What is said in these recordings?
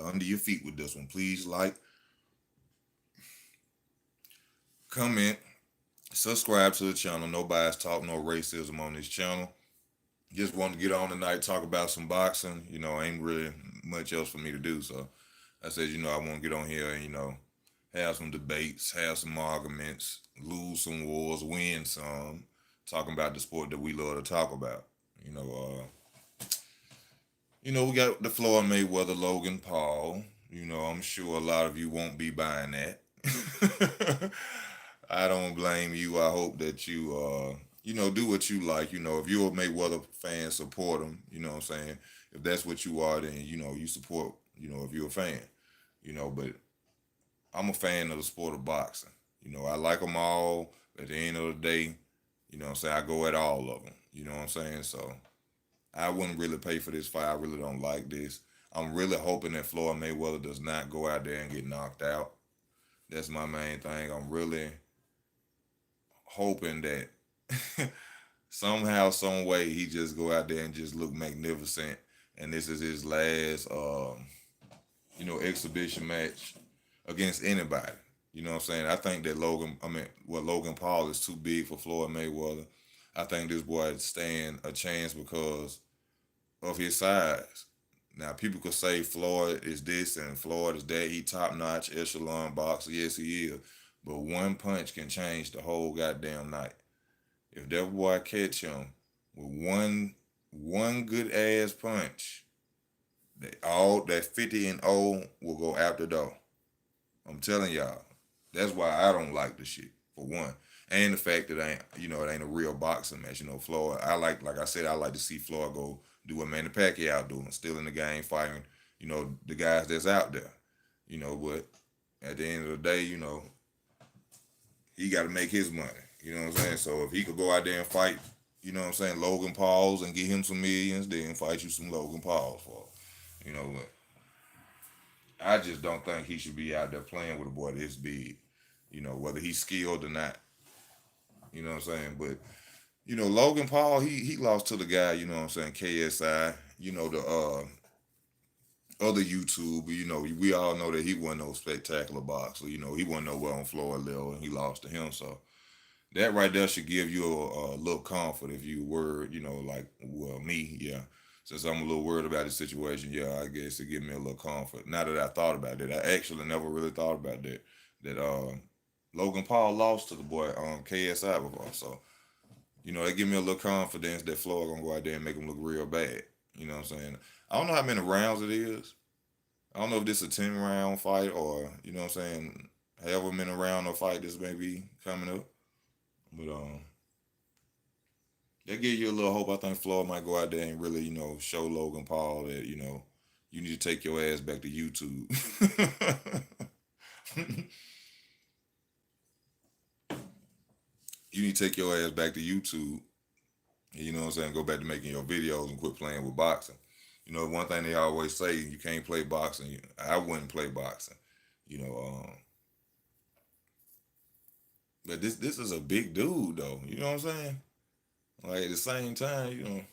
under your feet with this one. Please like, comment, subscribe to the channel. No bias talk, no racism on this channel. Just want to get on tonight, talk about some boxing. Ain't really much else for me to do. So I said, I want to get on here and, have some debates, have some arguments, lose some wars, win some, talking about the sport that we love to talk about. You know, we got the Floyd Mayweather Logan Paul. I'm sure a lot of you won't be buying that. I don't blame you. I hope that you do what you like. If you're a Mayweather fan, support him. You know what I'm saying? If that's what you are, then you support, if you're a fan. But I'm a fan of the sport of boxing. I like them all. At the end of the day, what I'm saying, I go at all of them. You know what I'm saying? So I wouldn't really pay for this fight. I really don't like this. I'm really hoping that Floyd Mayweather does not go out there and get knocked out. That's my main thing. I'm really hoping that somehow, some way, he just go out there and just look magnificent. And this is his last, exhibition match against anybody. You know what I'm saying? I think that Logan Paul is too big for Floyd Mayweather. I think this boy stand a chance because of his size. Now, people could say Floyd is this and Floyd is that. He top-notch echelon boxer. Yes, he is. But one punch can change the whole goddamn night. If that boy catch him with one good ass punch, that 50-0 will go out the door. I'm telling y'all. That's why I don't like the shit, for one. And the fact that it ain't a real boxing match. Floyd, like I said, I like to see Floyd go do what Manny Pacquiao doing, still in the game fighting, the guys that's out there. But at the end of the day, he got to make his money. You know what I'm saying? So if he could go out there and fight, Logan Pauls and get him some millions, then fight you some Logan Pauls for. But I just don't think he should be out there playing with a boy this big. Whether he's skilled or not. You know what I'm saying? But Logan Paul, he lost to the guy, KSI, the other YouTuber, we all know that he wasn't no spectacular boxer. He wasn't nowhere on Floyd level, and he lost to him. So that right there should give you a little comfort if you were, me, yeah. Since I'm a little worried about the situation, yeah, I guess it give me a little comfort. Now that I thought about it, I actually never really thought about that. That Logan Paul lost to the boy KSI before. So, that give me a little confidence that Floyd gonna go out there and make him look real bad. You know what I'm saying? I don't know how many rounds it is. I don't know if this is a 10-round fight or, however many round of fight this may be coming up. But that give you a little hope. I think Floyd might go out there and really, show Logan Paul that, you need to take your ass back to YouTube. You need to take your ass back to YouTube. You know what I'm saying? Go back to making your videos and quit playing with boxing. One thing they always say, you can't play boxing. I wouldn't play boxing. But this is a big dude though. You know what I'm saying? Like at the same time,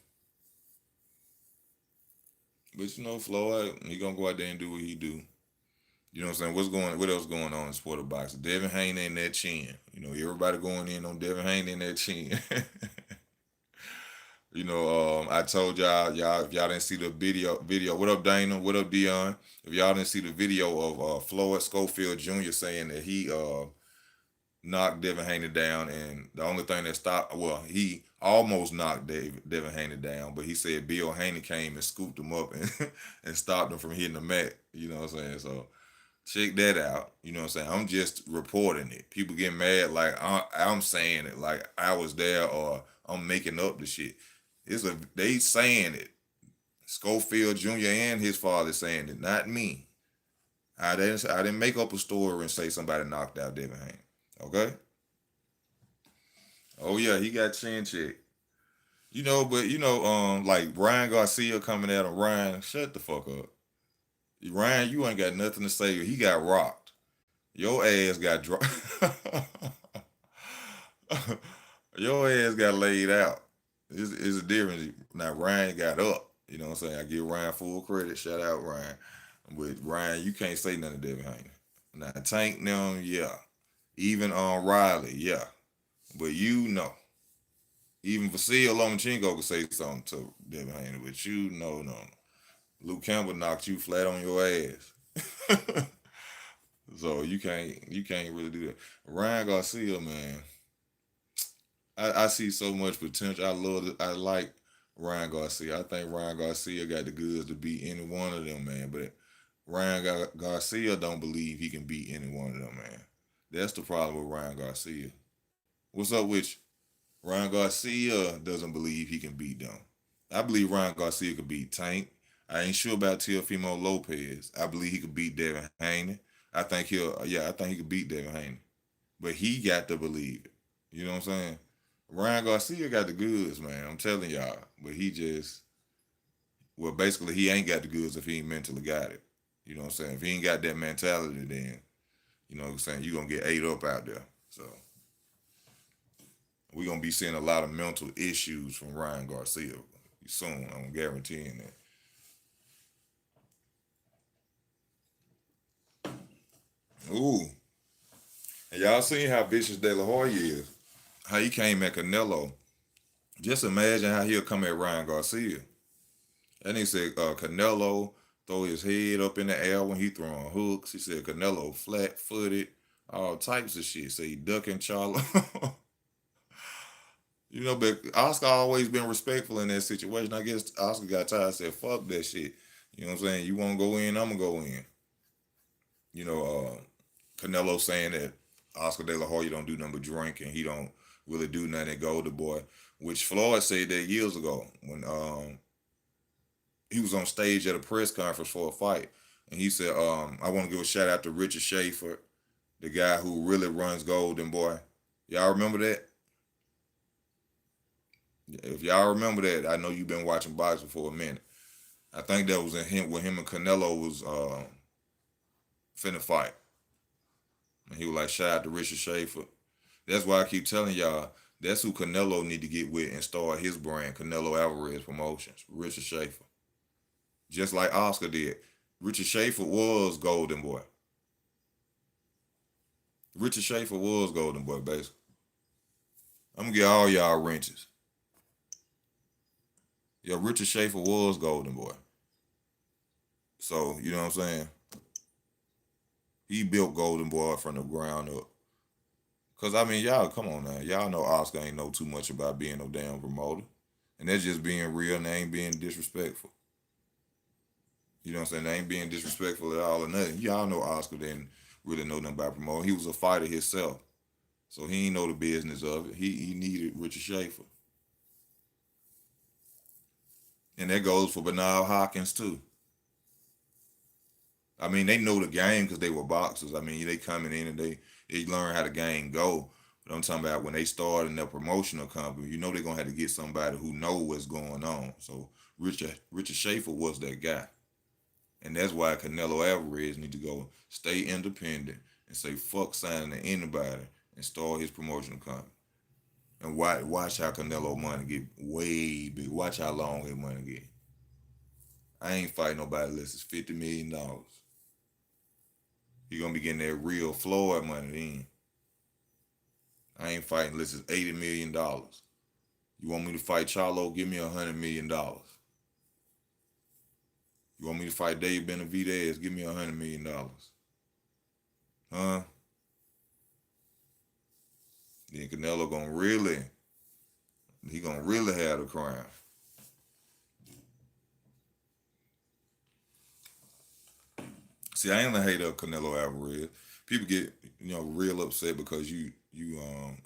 But Floyd, he gonna go out there and do what he do. You know what I'm saying? What else going on in the sport of boxing? Devin Haney and that chin. Everybody going in on Devin Haney and that chin. I told y'all, if y'all didn't see the video, what up, Dana? What up, Dion? If y'all didn't see the video of Floyd Schofield Jr. saying that he knocked Devin Haney down, and the only thing that stopped, he almost knocked Devin Haney down, but he said Bill Haney came and scooped him up and stopped him from hitting the mat. You know what I'm saying? So check that out. You know what I'm saying? I'm just reporting it. People get mad like I'm saying it, like I was there or I'm making up the shit. They saying it. Schofield Jr. and his father saying it, not me. I didn't make up a story and say somebody knocked out Devin Haney. Okay? Oh yeah, he got chin check. Like Ryan Garcia coming at him. Ryan, shut the fuck up. Ryan, you ain't got nothing to say. He got rocked. Your ass got dropped. Your ass got laid out. It's a difference. Now Ryan got up. You know what I'm saying? I give Ryan full credit. Shout out Ryan. With Ryan, you can't say nothing to Devin Haney. Now Tank now, yeah. Even on Riley, yeah. But you know. Even Vasil Lomachenko could say something to Devin Haney, but you no. Luke Campbell knocked you flat on your ass. So you can't really do that. Ryan Garcia, man, I see so much potential. I love it. I like Ryan Garcia. I think Ryan Garcia got the goods to beat any one of them, man. But Ryan Garcia don't believe he can beat any one of them, man. That's the problem with Ryan Garcia. What's up with you? Ryan Garcia doesn't believe he can beat them. I believe Ryan Garcia could beat Tank. I ain't sure about Teofimo Lopez. I believe he could beat Devin Haney. I think he could beat Devin Haney. But he got to believe it. You know what I'm saying? Ryan Garcia got the goods, man. I'm telling y'all. But basically, he ain't got the goods if he ain't mentally got it. You know what I'm saying? If he ain't got that mentality, then, you know what I'm saying, you're going to get ate up out there. So, we're going to be seeing a lot of mental issues from Ryan Garcia soon. I'm guaranteeing that. Ooh. And y'all seen how vicious De La Hoya is. How he came at Canelo. Just imagine how he'll come at Ryan Garcia. And he said Canelo throw his head up in the air when he throwing hooks. He said Canelo flat footed, all types of shit. Say he ducking Charlo. You know, but Oscar always been respectful in that situation. I guess Oscar got tired and said, fuck that shit. You know what I'm saying? You want to go in, I'm going to go in. You know, Canelo saying that Oscar De La Hoya don't do nothing but drink and he don't really do nothing at Golden Boy, which Floyd said that years ago when he was on stage at a press conference for a fight. And he said, I want to give a shout out to Richard Schaefer, the guy who really runs Golden Boy. Y'all remember that? If y'all remember that, I know you've been watching boxing for a minute. I think that was in him when him and Canelo was finna fight. And he was like, shout out to Richard Schaefer. That's why I keep telling y'all, that's who Canelo need to get with and start his brand, Canelo Alvarez Promotions, Richard Schaefer. Just like Oscar did. Richard Schaefer was Golden Boy. Richard Schaefer was Golden Boy, basically. I'm gonna get all y'all wrenches. Yeah, Richard Schaefer was Golden Boy. So, you know what I'm saying? He built Golden Boy from the ground up. Cause I mean, y'all, come on now. Y'all know Oscar ain't know too much about being no damn promoter. And that's just being real and they ain't being disrespectful. You know what I'm saying? They ain't being disrespectful at all or nothing. Y'all know Oscar didn't really know nothing about promoting. He was a fighter himself. So he ain't know the business of it. He needed Richard Schaefer. And that goes for Bernard Hopkins too. I mean, they know the game because they were boxers. I mean, they coming in and they learn how the game go. But I'm talking about when they start in their promotional company, you know they're gonna have to get somebody who know what's going on. So Richard Schaefer was that guy. And that's why Canelo Alvarez need to go stay independent and say fuck signing to anybody and start his promotional company. And watch how Canelo money get way big. Watch how long his money get. I ain't fighting nobody unless it's $50 million. You're gonna be getting that real Floyd money then. I ain't fighting unless it's $80 million. You want me to fight Charlo? Give me $100 million. You want me to fight Dave Benavidez? Give me $100 million. Huh? Then Canelo he gonna really have the crown. See, I ain't a hater of Canelo Alvarez. People get real upset because you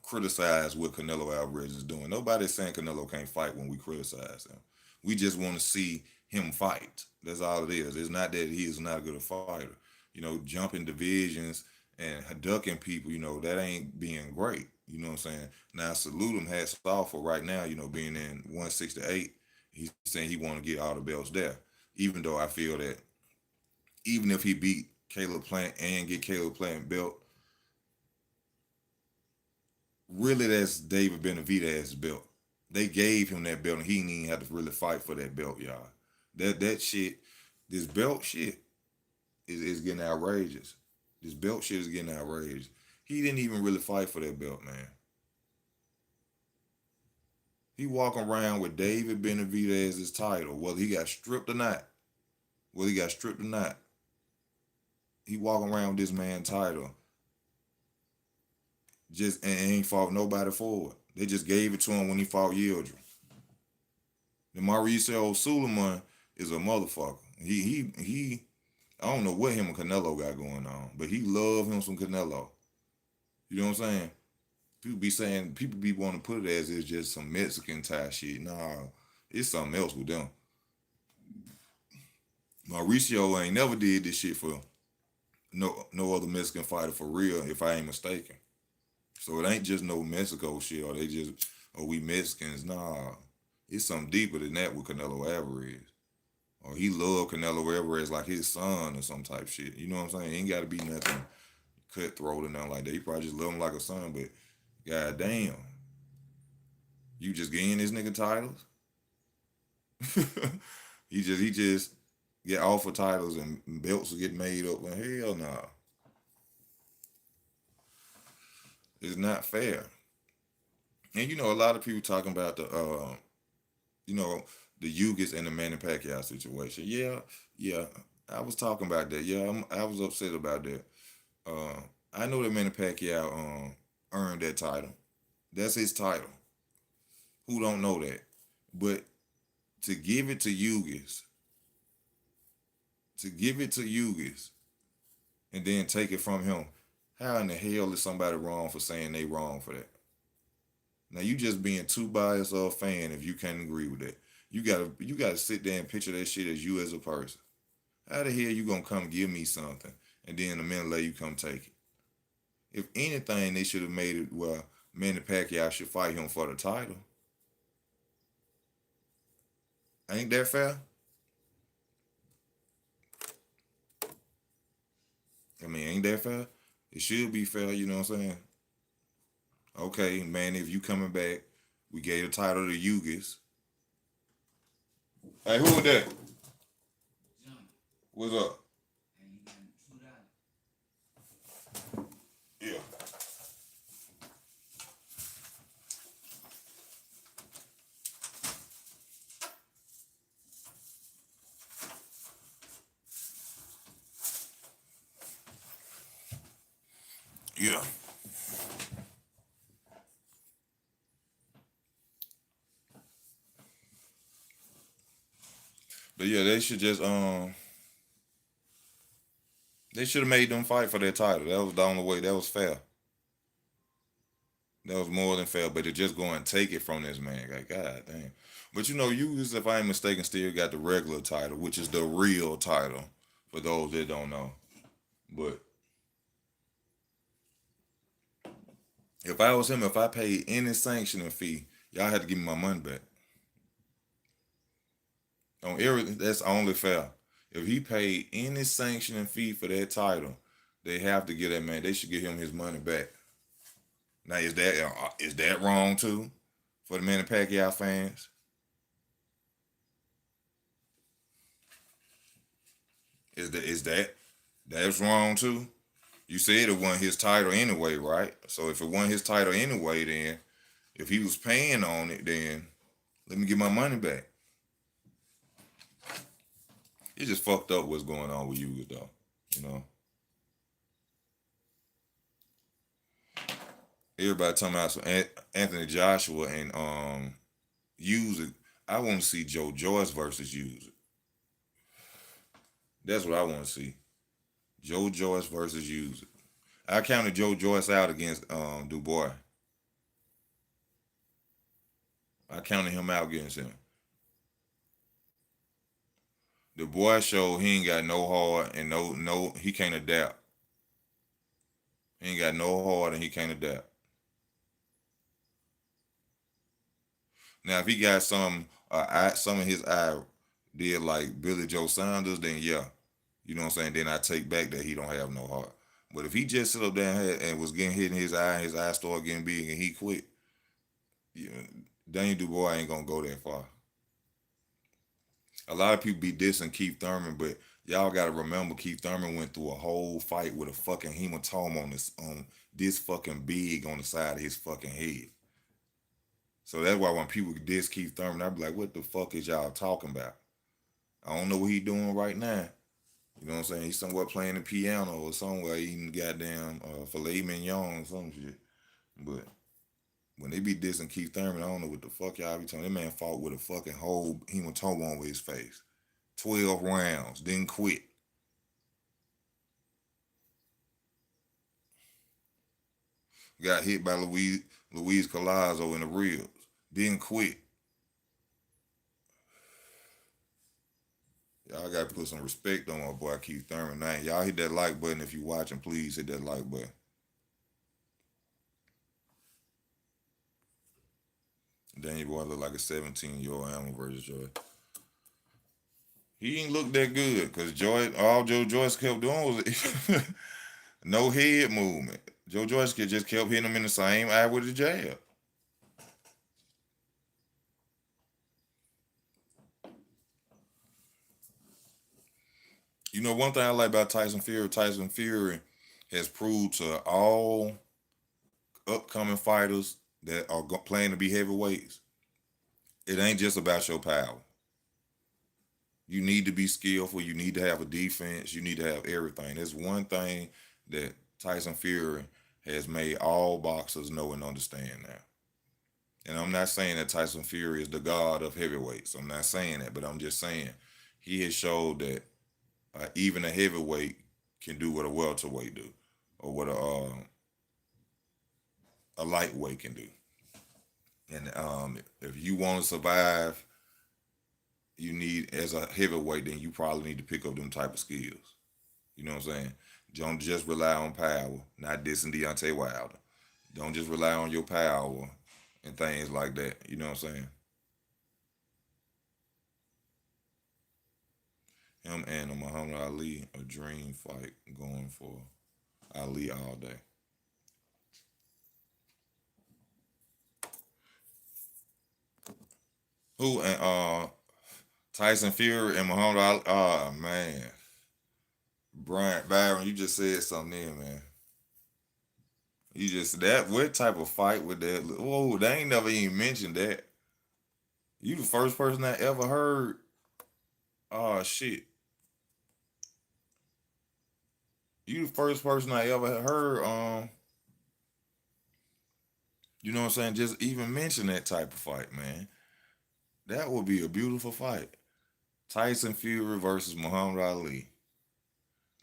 criticize what Canelo Alvarez is doing. Nobody's saying Canelo can't fight when we criticize him. We just want to see him fight. That's all it is. It's not that he is not a good fighter. Jumping divisions and ducking people, that ain't being great. You know what I'm saying? Now salute him, hats off for right now, being in 168. He's saying he want to get all the belts there. Even though I feel that even if he beat Caleb Plant and get Caleb Plant belt, really that's David Benavidez's belt. They gave him that belt and he didn't even have to really fight for that belt, y'all. That shit, this belt shit, is getting outrageous. This belt shit is getting outrageous. He didn't even really fight for that belt, man. He walking around with David Benavidez as his title, whether he got stripped or not. Whether he got stripped or not. He walking around with this man's title. Just and ain't fought nobody for it. They just gave it to him when he fought Yildirim. The Mauricio Suleiman is a motherfucker. He I don't know what him and Canelo got going on, but he love him some Canelo. You know what I'm saying? People be wanting to put it as it's just some Mexican type shit. Nah, it's something else with them. Mauricio ain't never did this shit for no other Mexican fighter for real, if I ain't mistaken. So it ain't just no Mexico shit, or we Mexicans. Nah, it's something deeper than that with Canelo Alvarez. Or he loved Canelo Alvarez like his son or some type shit. You know what I'm saying? It ain't got to be nothing cutthroat or nothing like that. He probably just love him like a son, but goddamn, you just getting this nigga titles? he just get offer titles and belts will get made up. And hell no. Nah. It's not fair. And you know, a lot of people talking about the the Yugas and the Manny Pacquiao situation. Yeah, I was talking about that. Yeah, I was upset about that. I know that Manny Pacquiao earned that title. That's his title. Who don't know that? But to give it to Yugas, and then take it from him, how in the hell is somebody wrong for saying they wrong for that? Now you just being too biased of a fan if you can't agree with that. You gotta sit there and picture that shit as you as a person. How the hell you gonna come give me something and then a minute later you come take it? If anything, they should have made it where Manny Pacquiao should fight him for the title. Ain't that fair? I mean, ain't that fair? It should be fair, you know what I'm saying? Okay, man, if you coming back, we gave the title to Yugas. Hey, who was that? What's up? Yeah. Yeah. But yeah, they should just they should have made them fight for their title. That was the only way. That was fair. That was more than fair. But to just go and take it from this man, like God damn. But you know, you if I ain't mistaken, still got the regular title, which is the real title for those that don't know. But if I was him, if I paid any sanctioning fee, y'all had to give me my money back. On everything, that's only fair. If he paid any sanctioning fee for that title, they have to give that man. They should give him his money back. Now, is that wrong too for the Manny Pacquiao fans? That's wrong too? You said it wasn't his title anyway, right? So if it wasn't his title anyway, then if he was paying on it, then let me get my money back. It's just fucked up what's going on with you though, you know. Everybody talking about some Anthony Joshua and use it. I want to see Joe Joyce versus use it. That's what I want to see. Joe Joyce versus use it. I counted Joe Joyce out against Dubois. I counted him out against him. Dubois showed he ain't got no heart and no he can't adapt. He ain't got no heart and he can't adapt. Now if he got some of his eye did like Billy Joe Saunders, then yeah, you know what I'm saying. Then I take back that he don't have no heart. But if he just sit up there and was getting hit in his eye started getting big and he quit, yeah, Daniel Dubois ain't gonna go that far. A lot of people be dissing Keith Thurman, but Y'all gotta remember Keith Thurman went through a whole fight with a fucking hematoma on this fucking big on the side of his fucking head. So that's why when people diss Keith Thurman, I be like, what the fuck is y'all talking about? I don't know what he doing right now. You know what I'm saying? He's somewhere playing the piano or somewhere eating goddamn filet mignon or some shit. But when they be dissing Keith Thurman, I don't know what the fuck y'all be talking. That man fought with a fucking whole hematoma over his face. 12 rounds, didn't quit. Got hit by Luis Collazo in the ribs. Didn't quit. Y'all got to put some respect on my boy Keith Thurman. Now, y'all hit that like button if you watching. Please hit that like button. Daniel Boy look like a 17-year-old animal versus Joy. He ain't look that good because all Joe Joyce kept doing was no head movement. Joe Joyce just kept hitting him in the same eye with the jab. You know, one thing I like about Tyson Fury has proved to all upcoming fighters that are planning to be heavyweights, it ain't just about your power. You need to be skillful. You need to have a defense. You need to have everything. There's one thing that Tyson Fury has made all boxers know and understand now. And I'm not saying that Tyson Fury is the god of heavyweights. I'm not saying that, but I'm just saying he has showed that even a heavyweight can do what a welterweight do, or what a lightweight can do. And if you want to survive, you need as a heavyweight, then you probably need to pick up them type of skills. You know what I'm saying? Don't just rely on power. Not dissing Deontay Wilder. Don't just rely on your power and things like that. You know what I'm saying? Him and Muhammad Ali, a dream fight going for Ali all day. Who and Tyson Fury and Muhammad Ali? Oh man, Brian Byron, you just said something there, man. You just that what type of fight would that? Whoa, they ain't never even mentioned that. You the first person I ever heard. Oh shit, you the first person I ever heard. You know what I'm saying? Just even mention that type of fight, man. That would be a beautiful fight. Tyson Fury versus Muhammad Ali.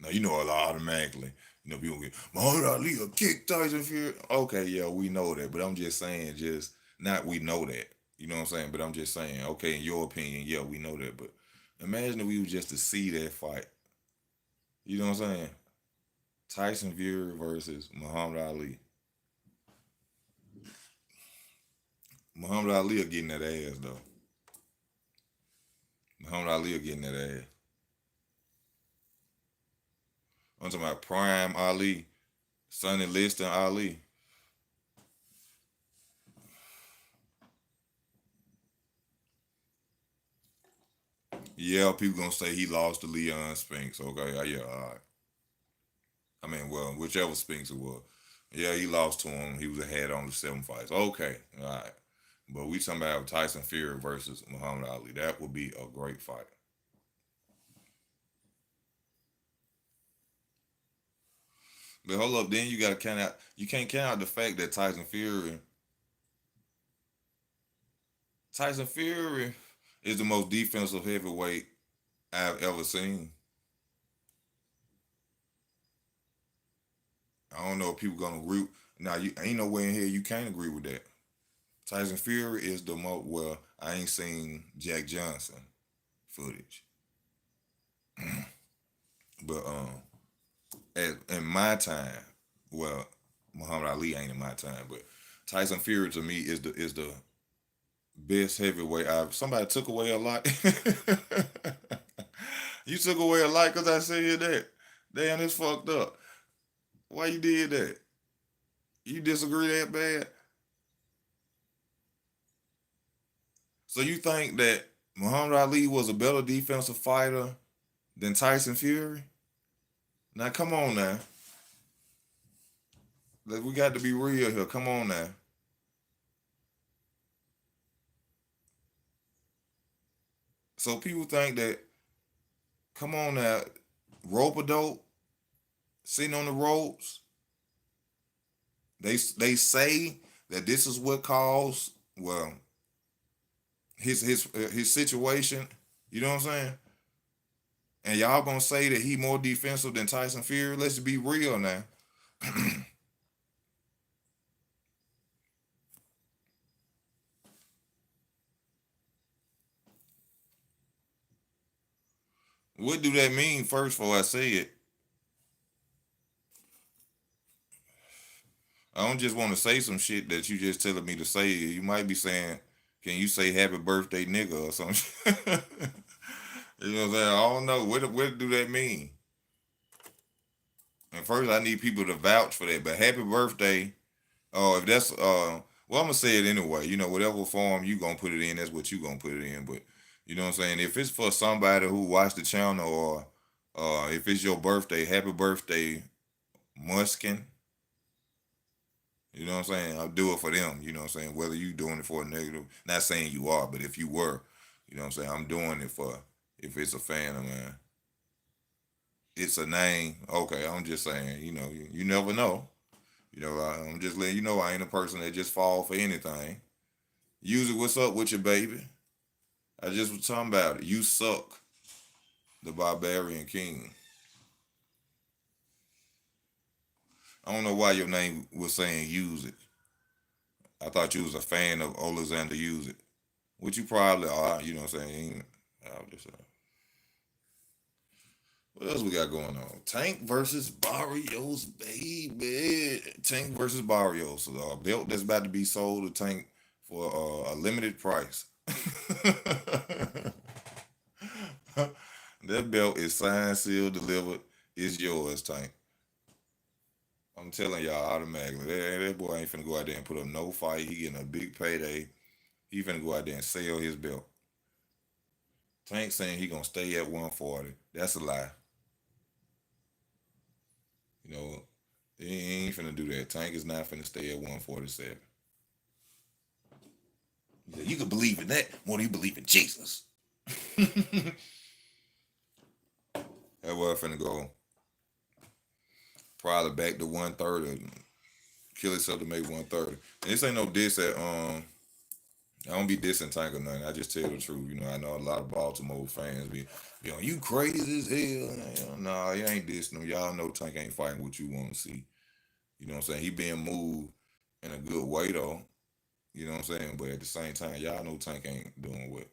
Now you know it automatically. You know people get Muhammad Ali will kick Tyson Fury. Okay, yeah, we know that, but I'm just saying, just not we know that. You know what I'm saying? But I'm just saying, okay, in your opinion, yeah, we know that. But imagine if we was just to see that fight. You know what I'm saying? Tyson Fury versus Muhammad Ali. Muhammad Ali are getting that ass though. Muhammad Ali are getting that ass. I'm talking about Prime Ali, Sonny Liston Ali. Yeah, people gonna say he lost to Leon Spinks. Okay, yeah, all right. I mean, well, whichever Spinks it was. Yeah, he lost to him. He was ahead on the 7 fights. Okay, all right. But we talking about Tyson Fury versus Muhammad Ali. That would be a great fight. But hold up, then you gotta count out. You can't count out the fact that Tyson Fury is the most defensive heavyweight I've ever seen. I don't know if people gonna agree. Now you ain't no way in here you can't agree with that. Tyson Fury is the most. Well, I ain't seen Jack Johnson footage, but in my time, well, Muhammad Ali ain't in my time, but Tyson Fury to me is the best heavyweight. Somebody took away a lot. You took away a lot because I said that. Damn, it's fucked up. Why you did that? You disagree that bad? So you think that Muhammad Ali was a better defensive fighter than Tyson Fury? Now, come on now. We got to be real here. Come on now. So people think that, come on now, rope a dope, sitting on the ropes. They say that this is what caused, well, his situation. You know what I'm saying? And y'all gonna say that he more defensive than Tyson Fury? Let's be real now. What do that mean? First, before I say it, I don't just want to say some shit that you just telling me to say. You might be saying, "Can you say happy birthday, nigga," or something? You know what I'm saying? I don't know. What do that mean? And first, I need people to vouch for that. But happy birthday. Oh, if that's well, I'm gonna say it anyway. You know, whatever form you gonna put it in, that's what you gonna put it in. But you know what I'm saying? If it's for somebody who watched the channel, or if it's your birthday, happy birthday, Muskin. You know what I'm saying? I'll do it for them. You know what I'm saying? Whether you doing it for a negative, not saying you are, but if you were, you know what I'm saying? I'm doing it for, if it's a fan of mine. It's a name. Okay, I'm just saying, you never know. I'm just letting you know I ain't a person that just fall for anything. Usually, what's up with your baby? I just was talking about it. You suck, the Barbarian King. I don't know why your name was saying use it. I thought you was a fan of Alexander Use It. Which you probably are, you know what I'm saying? I just, what else we got going on? Tank versus Barrios, baby. Tank versus Barrios. A belt that's about to be sold to Tank for a limited price. That belt is signed, sealed, delivered. It's yours, Tank. I'm telling y'all automatically. That boy ain't finna go out there and put up no fight. He getting a big payday. He finna go out there and sell his belt. Tank saying he gonna stay at 140. That's a lie. You know, he ain't finna do that. Tank is not finna stay at 147. You can believe in that more than you believe in Jesus. That boy finna go probably back to 130. Kill himself to make 130. And this ain't no diss at I don't be dissing Tank or nothing. I just tell the truth. I know a lot of Baltimore fans be on, you crazy as hell. Nah, you ain't dissing them. Y'all know Tank ain't fighting what you want to see. You know what I'm saying? He being moved in a good way though. You know what I'm saying? But at the same time, y'all know Tank ain't doing what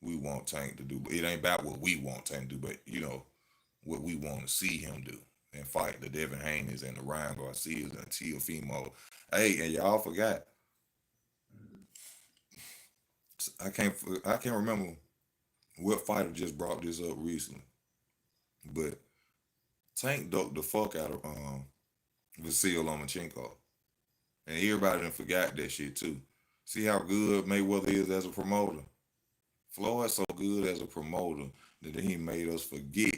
we want Tank to do. But it ain't about what we want Tank to do, but what we want to see him do and fight the Devin Haney's and the Ryan Garcias and Teofimo. Hey, and y'all forgot. I can't I can't remember what fighter just brought this up recently, but Tank ducked the fuck out of Vasil Lomachenko, and everybody done forgot that shit too. See how good Mayweather is as a promoter. Floyd's so good as a promoter that he made us forget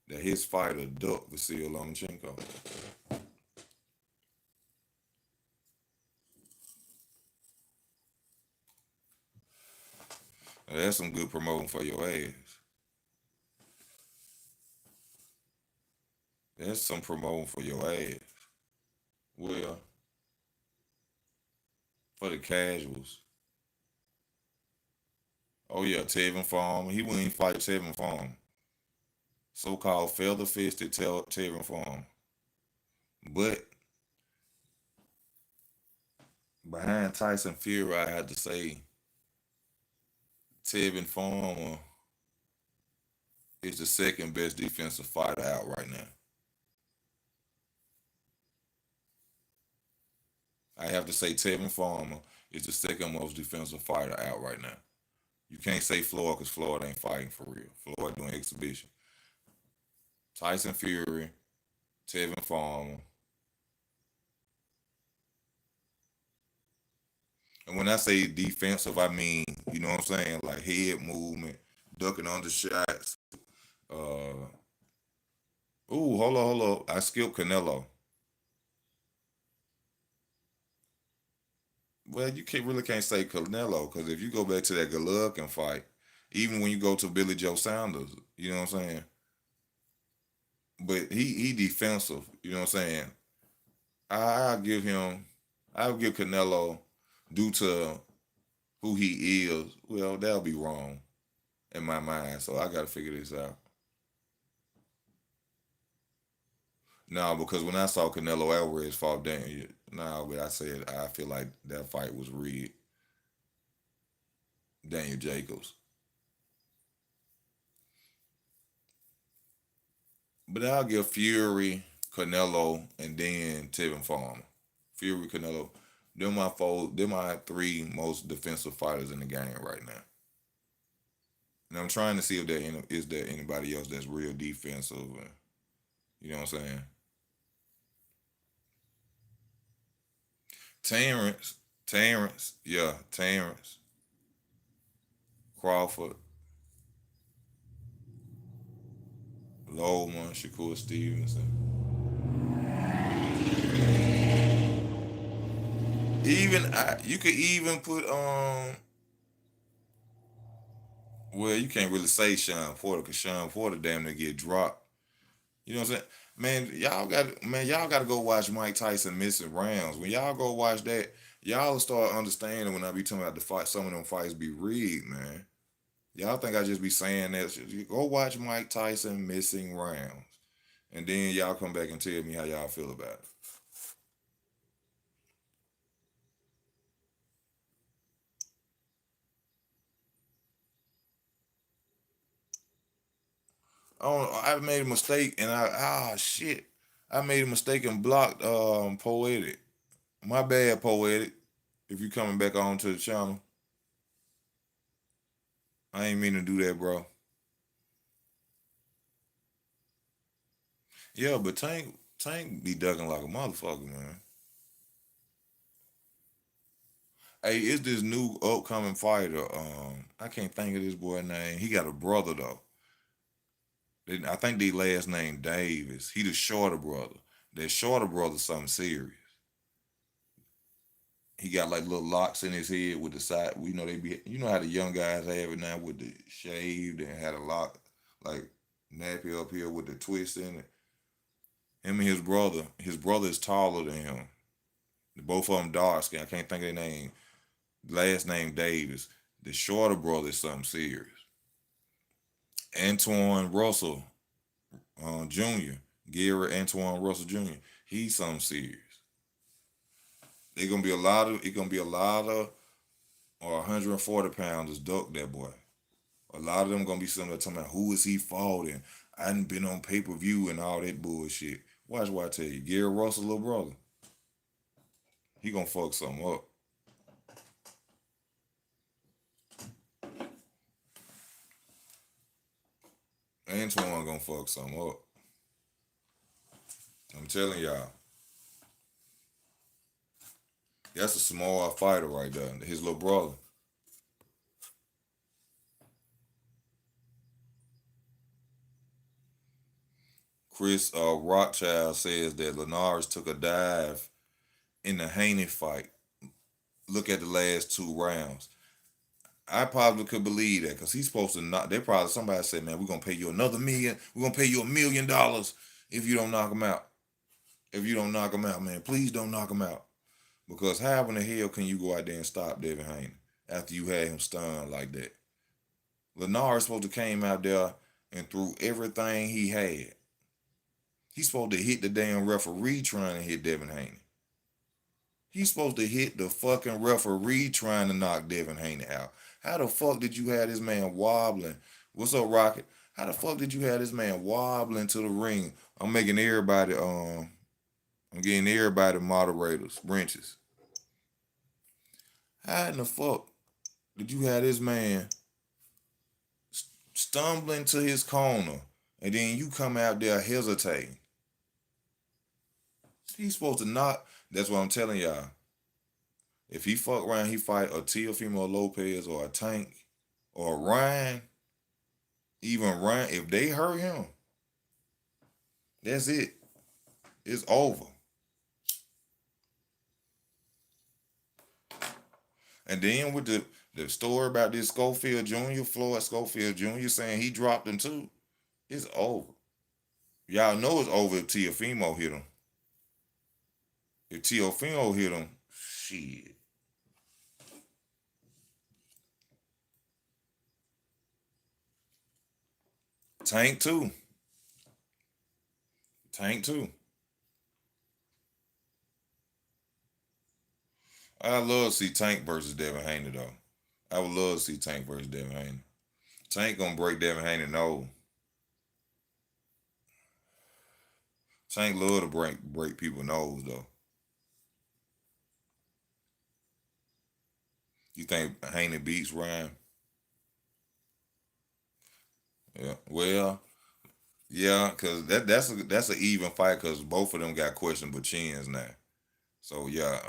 that his fighter ducked Vasil Lomachenko. Now, that's some good promoting for your ass. That's some promoting for your ass. Well, for the casuals. Oh yeah, Tevin Farm. He wouldn't even fight Tevin Farm. So-called feather-fisted Tevin Farm. But behind Tyson Fury, I had to say Tevin Farmer is the second best defensive fighter out right now. I have to say Tevin Farmer is the second most defensive fighter out right now. You can't say Floyd because Floyd ain't fighting for real. Floyd doing exhibition. Tyson Fury, Tevin Farmer. And when I say defensive, I mean, you know what I'm saying? Like head movement, ducking under shots, Uh, ooh, hold on. I skipped Canelo. Well, you can't really can't say Canelo because if you go back to that Golovkin fight, even when you go to Billy Joe Saunders, you know what I'm saying. But he defensive, you know what I'm saying. I'll give him, I'll give Canelo due to who he is. Well, that'll be wrong in my mind, so I got to figure this out. No, because when I saw Canelo Alvarez fought Daniel, no, but I said I feel like that fight was rigged. Daniel Jacobs. But I'll give Fury, Canelo, and then Tevin Farmer. Fury, Canelo. They're my four. They're my three most defensive fighters in the game right now. And I'm trying to see if is there anybody else that's real defensive. You know what I'm saying? Terence, Crawford, Lowman, Shakur Stevenson. You could even put well, you can't really say Sean Porter because Sean Porter damn near get dropped. You know what I'm saying? Y'all got to go watch Mike Tyson missing rounds. When y'all go watch that, y'all will start understanding when I be talking about the fight. Some of them fights be rigged, man. Y'all think I just be saying that? Go watch Mike Tyson missing rounds, and then y'all come back and tell me how y'all feel about it. I made a mistake, and shit, I made a mistake and blocked Poetic. My bad, Poetic. If you coming back on to the channel, I ain't mean to do that, bro. Yeah, but Tank be ducking like a motherfucker, man. Hey, it's this new upcoming fighter. I can't think of this boy name. He got a brother though. I think the last name Davis. He the shorter brother. That shorter brother something serious. He got like little locks in his head with the side. You know they be. You know how the young guys have it now with the shaved and had a lock like nappy up here with the twist in it. Him and his brother. His brother is taller than him. Both of them dark skin. I can't think of their name. Last name Davis. The shorter brother is something serious. Antoine Russell Jr. Gary Antoine Russell Jr. He's something serious. They gonna be a lot of. It gonna be a lot of or 140 pounders duck that boy. A lot of them gonna be sitting there talking about who is he fighting. I hadn't been on pay per view and all that bullshit. Watch what I tell you. Gary Russell, little brother, he gonna fuck something up. Antoine gonna fuck something up. I'm telling y'all. That's a small fighter right there. His little brother. Chris Rothschild says that Linares took a dive in the Haney fight. Look at the last two rounds. I probably could believe that because he's supposed to not. They probably somebody said, "Man, we're gonna pay you another million. We're gonna pay you $1 million if you don't knock him out. If you don't knock him out, man, please don't knock him out. Because how in the hell can you go out there and stop Devin Haney after you had him stunned like that? Linares supposed to came out there and threw everything he had. He's supposed to hit the damn referee trying to hit Devin Haney. He's supposed to hit the fucking referee trying to knock Devin Haney out. How the fuck did you have this man wobbling? What's up, Rocket? How the fuck did you have this man wobbling to the ring? I'm making everybody I'm getting everybody moderators, wrenches. How in the fuck did you have this man stumbling to his corner and then you come out there hesitating? He's supposed to knock. That's what I'm telling y'all. If he fuck around, he fight a Teofimo Lopez or a Tank or a Ryan. even Ryan, if they hurt him, that's it. It's over. And then with the story about this Schofield Jr., Floyd Schofield Jr. saying he dropped him too, it's over. Y'all know it's over if Teofimo hit him. If Teofimo hit him, shit. Tank too. Tank too. I love to see Tank versus Devin Haney though. I would love to see Tank versus Devin Haney. Tank gonna break Devin Haney nose. Tank love to break people nose though. You think Haney beats Ryan? Yeah. Well, yeah, cause that's an even fight because both of them got questionable chins now. So yeah,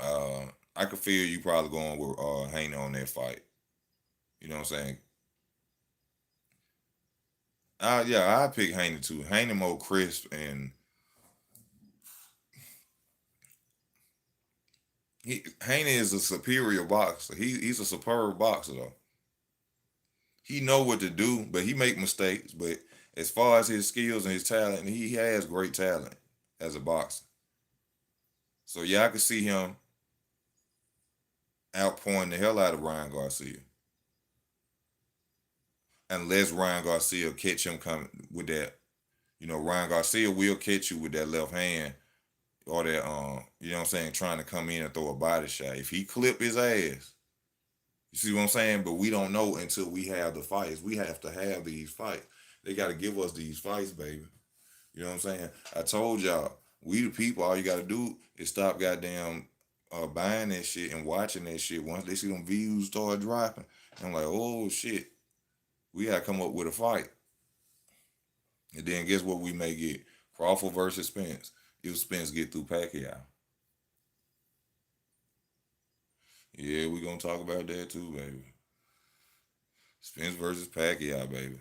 I could feel you probably going with Haney on that fight. You know what I'm saying? Yeah, I pick Haney too. Haney more crisp and Haney is a superior boxer. He's a superb boxer though. He know what to do, but he make mistakes. But as far as his skills and his talent, he has great talent as a boxer. So yeah, I could see him outpointing the hell out of Ryan Garcia. Unless Ryan Garcia catch him coming with that. You know, Ryan Garcia will catch you with that left hand or that you know what I'm saying, trying to come in and throw a body shot. If he clip his ass, you see what I'm saying? But we don't know until we have the fights. We have to have these fights. They got to give us these fights, baby. You know what I'm saying? I told y'all, we the people, all you got to do is stop goddamn buying that shit and watching that shit. Once they see them views start dropping, I'm like, oh shit, we got to come up with a fight. And then guess what we may get? Crawford versus Spence. If Spence get through Pacquiao. Yeah, we gonna talk about that too, baby. Spence versus Pacquiao, baby.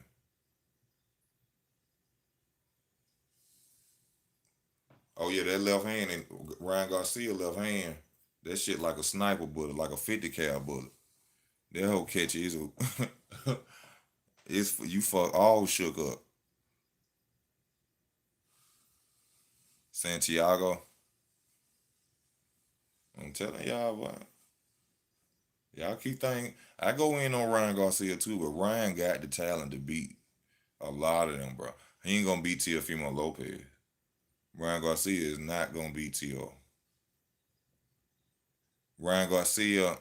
Oh yeah, that left hand and Ryan Garcia left hand. That shit like a sniper bullet, like a 50 cal bullet. That whole catch is a, it's you fuck all shook up. Santiago, I'm telling y'all, what y'all keep thinking. I go in on Ryan Garcia too, but Ryan got the talent to beat a lot of them, bro. He ain't gonna beat Teofimo Lopez. Ryan Garcia is not gonna beat Tio. Ryan Garcia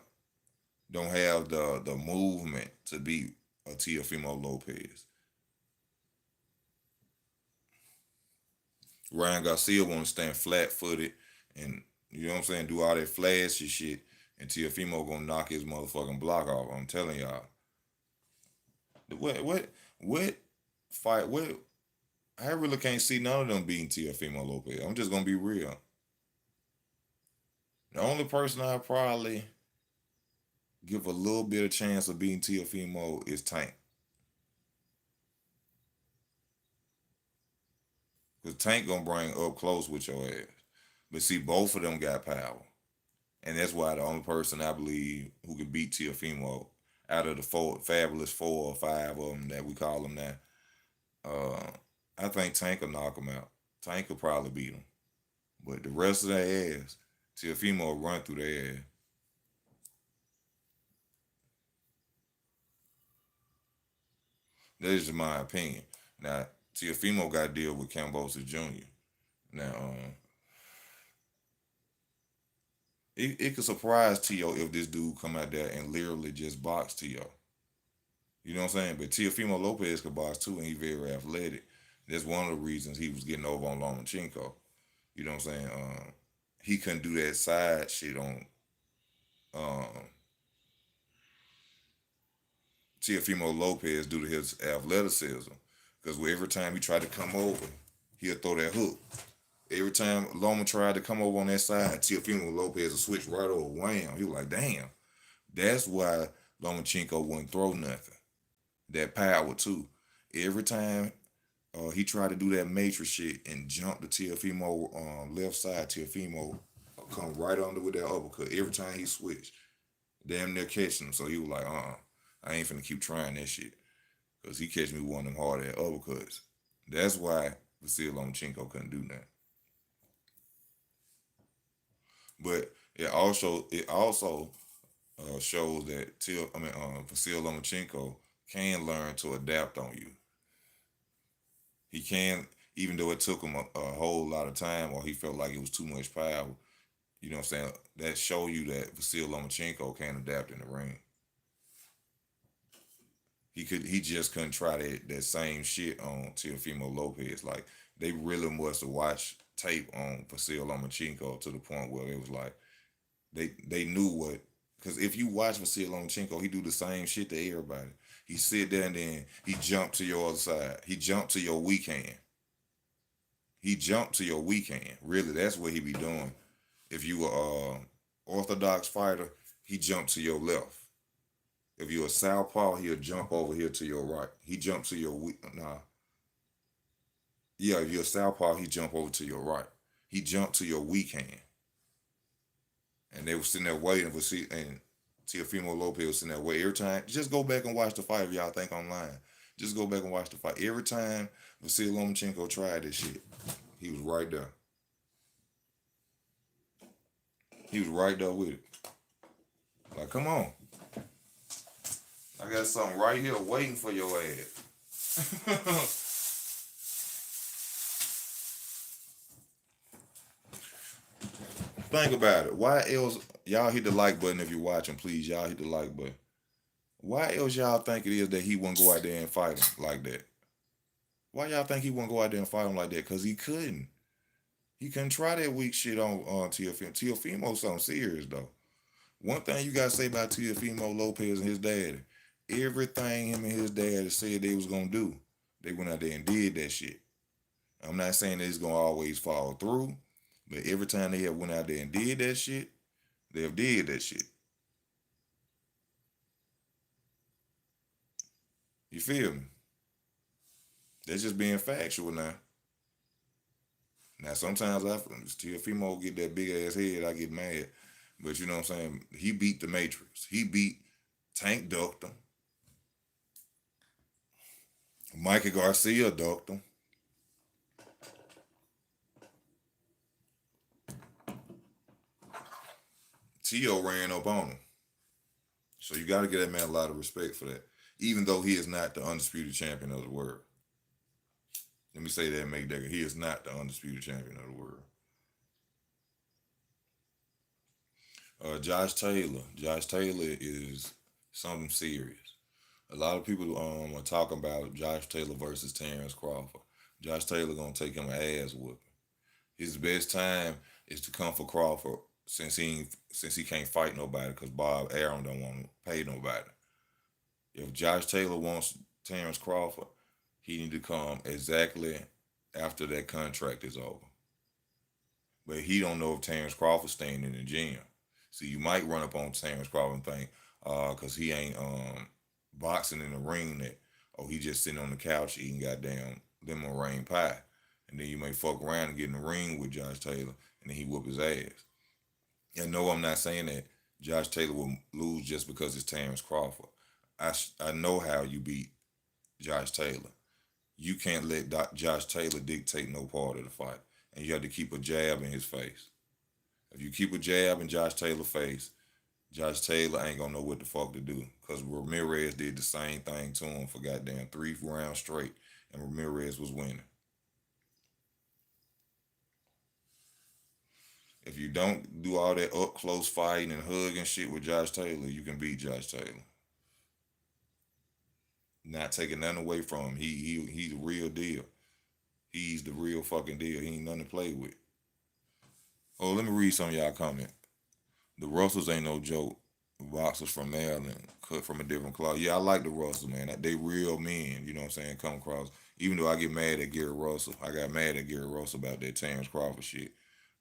don't have the movement to beat a Teofimo Lopez. Ryan Garcia want to stand flat footed and you know what I'm saying, do all that flashy shit, and Teofimo gonna knock his motherfucking block off. I'm telling y'all. What fight? What? I really can't see none of them beating Teofimo Lopez. I'm just gonna be real. The only person I probably give a little bit of chance of beating Teofimo is Tank. Because Tank gonna bring up close with your ass. But see, both of them got power. And that's why the only person I believe who can beat Teofimo out of the fabulous 4 or 5 of them that we call them now, uh, I think Tank will knock him out. Tank will probably beat him. But the rest of their ass, Teofimo will run through their ass. That's just my opinion. Now, Teofimo got to deal with Cambosa Jr. Now, it could surprise Tio if this dude come out there and literally just box Tio. You know what I'm saying? But Teofimo Lopez could box too, and he very athletic. That's one of the reasons he was getting over on Lomachenko. You know what I'm saying? He couldn't do that side shit on um, Teofimo Lopez due to his athleticism. Because every time he tried to come over, he'll throw that hook. Every time Loma tried to come over on that side, Teofimo Lopez would switch right over. Wham! He was like, damn. That's why Lomachenko wouldn't throw nothing. That power too. Every time he tried to do that matrix shit and jump the Teofimo left side, Teofimo come right under with that uppercut. Every time he switched, damn near catching him. So he was like, I ain't finna keep trying that shit. Because he catch me one of them hard ass uppercuts. That's why Vasil Lomachenko couldn't do that. But it also shows that Vasil Lomachenko can learn to adapt on you. He can, even though it took him a whole lot of time, or he felt like it was too much power. You know what I'm saying? That show you that Vasil Lomachenko can adapt in the ring. He just couldn't try that same shit on Teofimo Lopez. Like they really must have watched tape on Vasil Lomachenko to the point where it was like they knew what. Because if you watch Vasil Lomachenko, he do the same shit to everybody. He sit there and then he jump to your other side. He jump to your weak hand. He jumped to your weak hand. Really, that's what he be doing. If you a orthodox fighter, he jumped to your left. If you're a southpaw, he'll jump over here to your right. He jumped to your weak. Nah, yeah. If you're a southpaw, he jump over to your right. He jumped to your weak hand, and they were sitting there waiting for see. And Teofimo Lopez was sitting there waiting every time. Just go back and watch the fight if y'all think I'm lying. Just go back and watch the fight. Every time Vasil Lomachenko tried this shit, he was right there. He was right there with it. Like, come on. I got something right here waiting for your ass. Think about it. Why else y'all hit the like button if you're watching, please. Y'all hit the like button. Why else y'all think it is that he wouldn't go out there and fight him like that? Why y'all think he wouldn't go out there and fight him like that? Cause he couldn't. He couldn't try that weak shit on Teofimo. Teofimo's something serious though. One thing you gotta say about Teofimo Lopez and his daddy, everything him and his daddy said they was gonna do, they went out there and did that shit. I'm not saying that it's gonna always fall through, but every time they have went out there and did that shit, they have did that shit. You feel me? That's just being factual now. Now sometimes I still female get that big ass head, I get mad. But you know what I'm saying? He beat the Matrix. He beat Tank ducked him. Mikey Garcia ducked him. Tio ran up on him. So you got to give that man a lot of respect for that. Even though he is not the undisputed champion of the world. Let me say that and make that. He is not the undisputed champion of the world. Josh Taylor. Josh Taylor is something serious. A lot of people are talking about Josh Taylor versus Terence Crawford. Josh Taylor gonna take him an ass whooping. His best time is to come for Crawford since he can't fight nobody because Bob Arum don't want to pay nobody. If Josh Taylor wants Terence Crawford, he need to come exactly after that contract is over. But he don't know if Terence Crawford's staying in the gym. So you might run up on Terence Crawford and think, cause he ain't boxing in the ring that he just sitting on the couch eating goddamn lemon rain pie. And then you may fuck around and get in the ring with Josh Taylor and then he whoop his ass. And no, I'm not saying that Josh Taylor will lose just because it's Terence Crawford. I know how you beat Josh Taylor. You can't let Josh Taylor dictate no part of the fight. And you have to keep a jab in his face. If you keep a jab in Josh Taylor's face, Josh Taylor ain't gonna know what the fuck to do. Cause Ramirez did the same thing to him for goddamn 3 rounds straight, and Ramirez was winning. If you don't do all that up close fighting and hugging shit with Josh Taylor, you can beat Josh Taylor. Not taking nothing away from him. He's the real deal. He's the real fucking deal. He ain't nothing to play with. Oh, let me read some of y'all comment. The Russells ain't no joke. Boxers from Maryland, cut from a different cloth. Yeah, I like the Russells, man. They real men, you know what I'm saying, come across. Even though I get mad at Gary Russell, I got mad at Gary Russell about that Terence Crawford shit.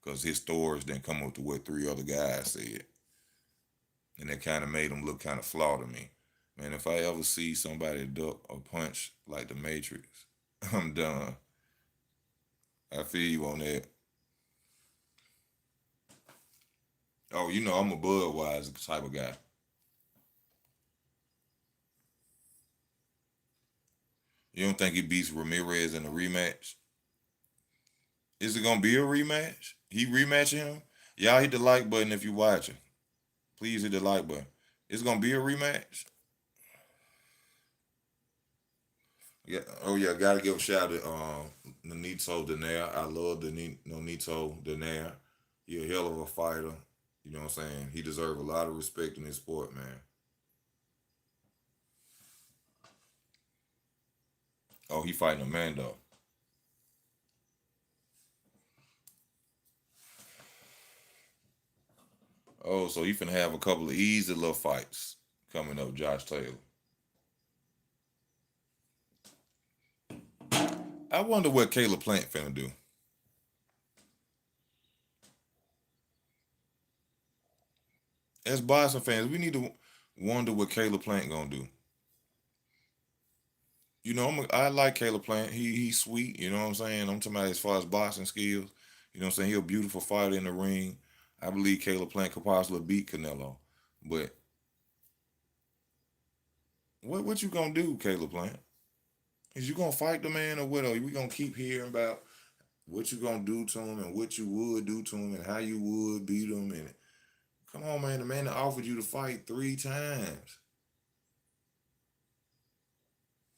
Because his stories didn't come up to what 3 other guys said. And that kind of made him look kind of flawed to me. Man, if I ever see somebody duck or punch like the Matrix, I'm done. I feel you on that. Oh, you know I'm a Budweiser type of guy. You don't think he beats Ramirez in a rematch? Is it gonna be a rematch? He rematching him? Y'all hit the like button if you watching. Please hit the like button. It's gonna be a rematch. Yeah. Oh yeah. Gotta give a shout out to Nonito Donaire. I love the Nonito Donaire. He a hell of a fighter. You know what I'm saying? He deserves a lot of respect in his sport, man. Oh, he fighting Amanda. Oh, so he finna have a couple of easy little fights coming up, Josh Taylor. I wonder what Caleb Plant finna do. As Boston fans, we need to wonder what Caleb Plant gonna do. You know, I like Caleb Plant. He's sweet. You know what I'm saying? I'm talking about as far as boxing skills. You know what I'm saying? He's a beautiful fighter in the ring. I believe Caleb Plant could possibly beat Canelo. But what you gonna do, Caleb Plant? Is you gonna fight the man or what? Are we gonna keep hearing about what you gonna do to him and what you would do to him and how you would beat him? And come on, man, the man that offered you to fight 3 times.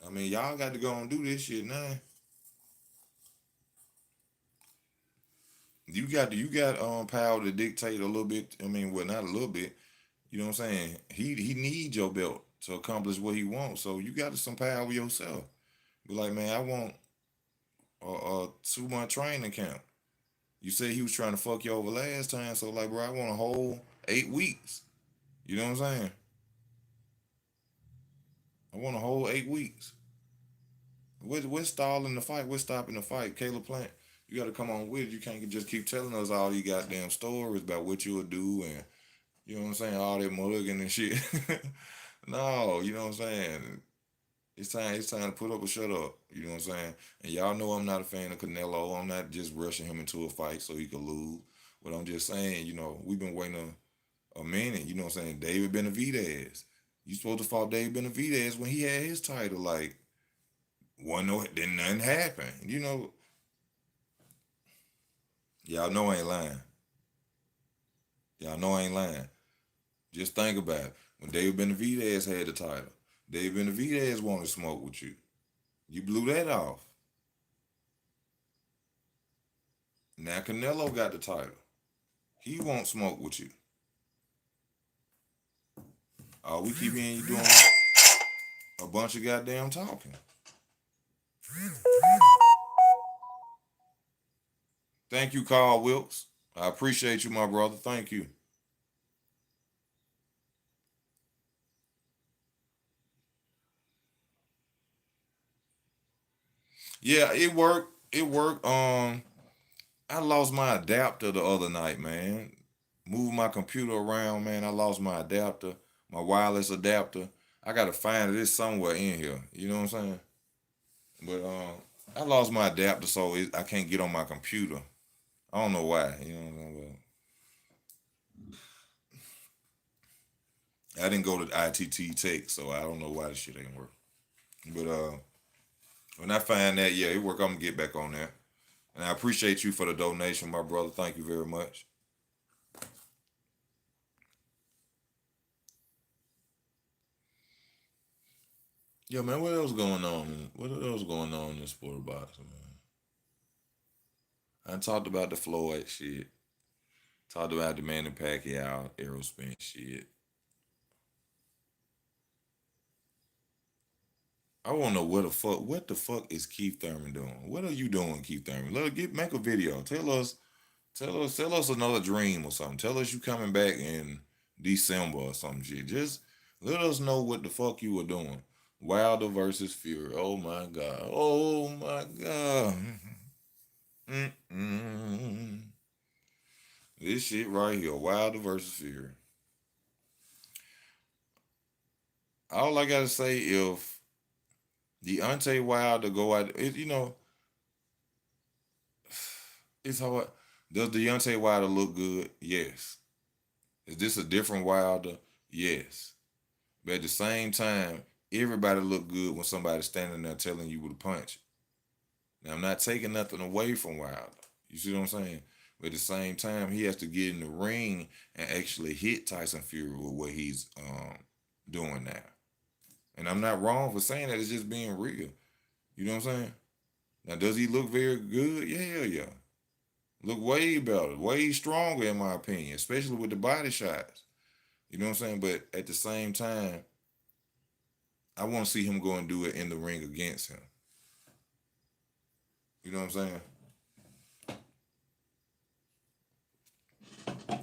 I mean, y'all got to go and do this shit now. You got power to dictate a little bit. I mean, well, not a little bit. You know what I'm saying? He needs your belt to accomplish what he wants. So you got some power yourself. Be like, man, I want a 2 month training camp. You said he was trying to fuck you over last time, so like, bro, I want a whole 8 weeks. You know what I'm saying? I want a whole 8 weeks. What's stalling the fight? What's stopping the fight? Caleb Plant, you got to come on with it. You can't just keep telling us all these goddamn stories about what you'll do and you know what I'm saying, all that mugging and shit. No, you know what I'm saying. It's time to put up or shut up. You know what I'm saying? And y'all know I'm not a fan of Canelo. I'm not just rushing him into a fight so he could lose. But I'm just saying, you know, we've been waiting a minute. You know what I'm saying? David Benavidez. You supposed to fought David Benavidez when he had his title. Like, one no, then nothing happened. You know, y'all know I ain't lying. Y'all know I ain't lying. Just think about it. When David Benavidez had the title, David Benavidez wanted to smoke with you. You blew that off. Now Canelo got the title. He won't smoke with you. All we keep hearing you doing a bunch of goddamn talking. Thank you, Carl Wilkes. I appreciate you, my brother. Thank you. Yeah, it worked. It worked. I lost my adapter the other night, man. Moved my computer around, man. I lost my adapter, my wireless adapter. I gotta find it. It's somewhere in here. You know what I'm saying? But I lost my adapter, so I can't get on my computer. I don't know why. You know what I'm saying? But I didn't go to ITT Tech, so I don't know why this shit ain't work. But when I find that, yeah, it work. I'm gonna get back on there. And I appreciate you for the donation, my brother. Thank you very much. Yeah, man, what else going on? What else going on in the sport of boxing, man? I talked about the Floyd shit. Talked about the Manny Pacquiao, Aerosmith shit. I want to know what the fuck is Keith Thurman doing? What are you doing, Keith Thurman? Make a video. Tell us another dream or something. Tell us you coming back in December or some shit. Just let us know what the fuck you were doing. Wilder versus Fury. Oh my god. Oh my god. Mm-mm. This shit right here. Wilder versus Fury. all I gotta say, if Deontay Wilder go out, it's hard. Does Deontay Wilder look good? Yes. Is this a different Wilder? Yes. But at the same time, everybody look good when somebody's standing there telling you with a punch. Now I'm not taking nothing away from Wilder. You see what I'm saying? But at the same time, he has to get in the ring and actually hit Tyson Fury with what he's doing now. And I'm not wrong for saying that. It's just being real. You know what I'm saying? Now, does he look very good? Yeah, yeah. Look way better, way stronger in my opinion, especially with the body shots. You know what I'm saying? But at the same time, I want to see him go and do it in the ring against him. You know what I'm saying?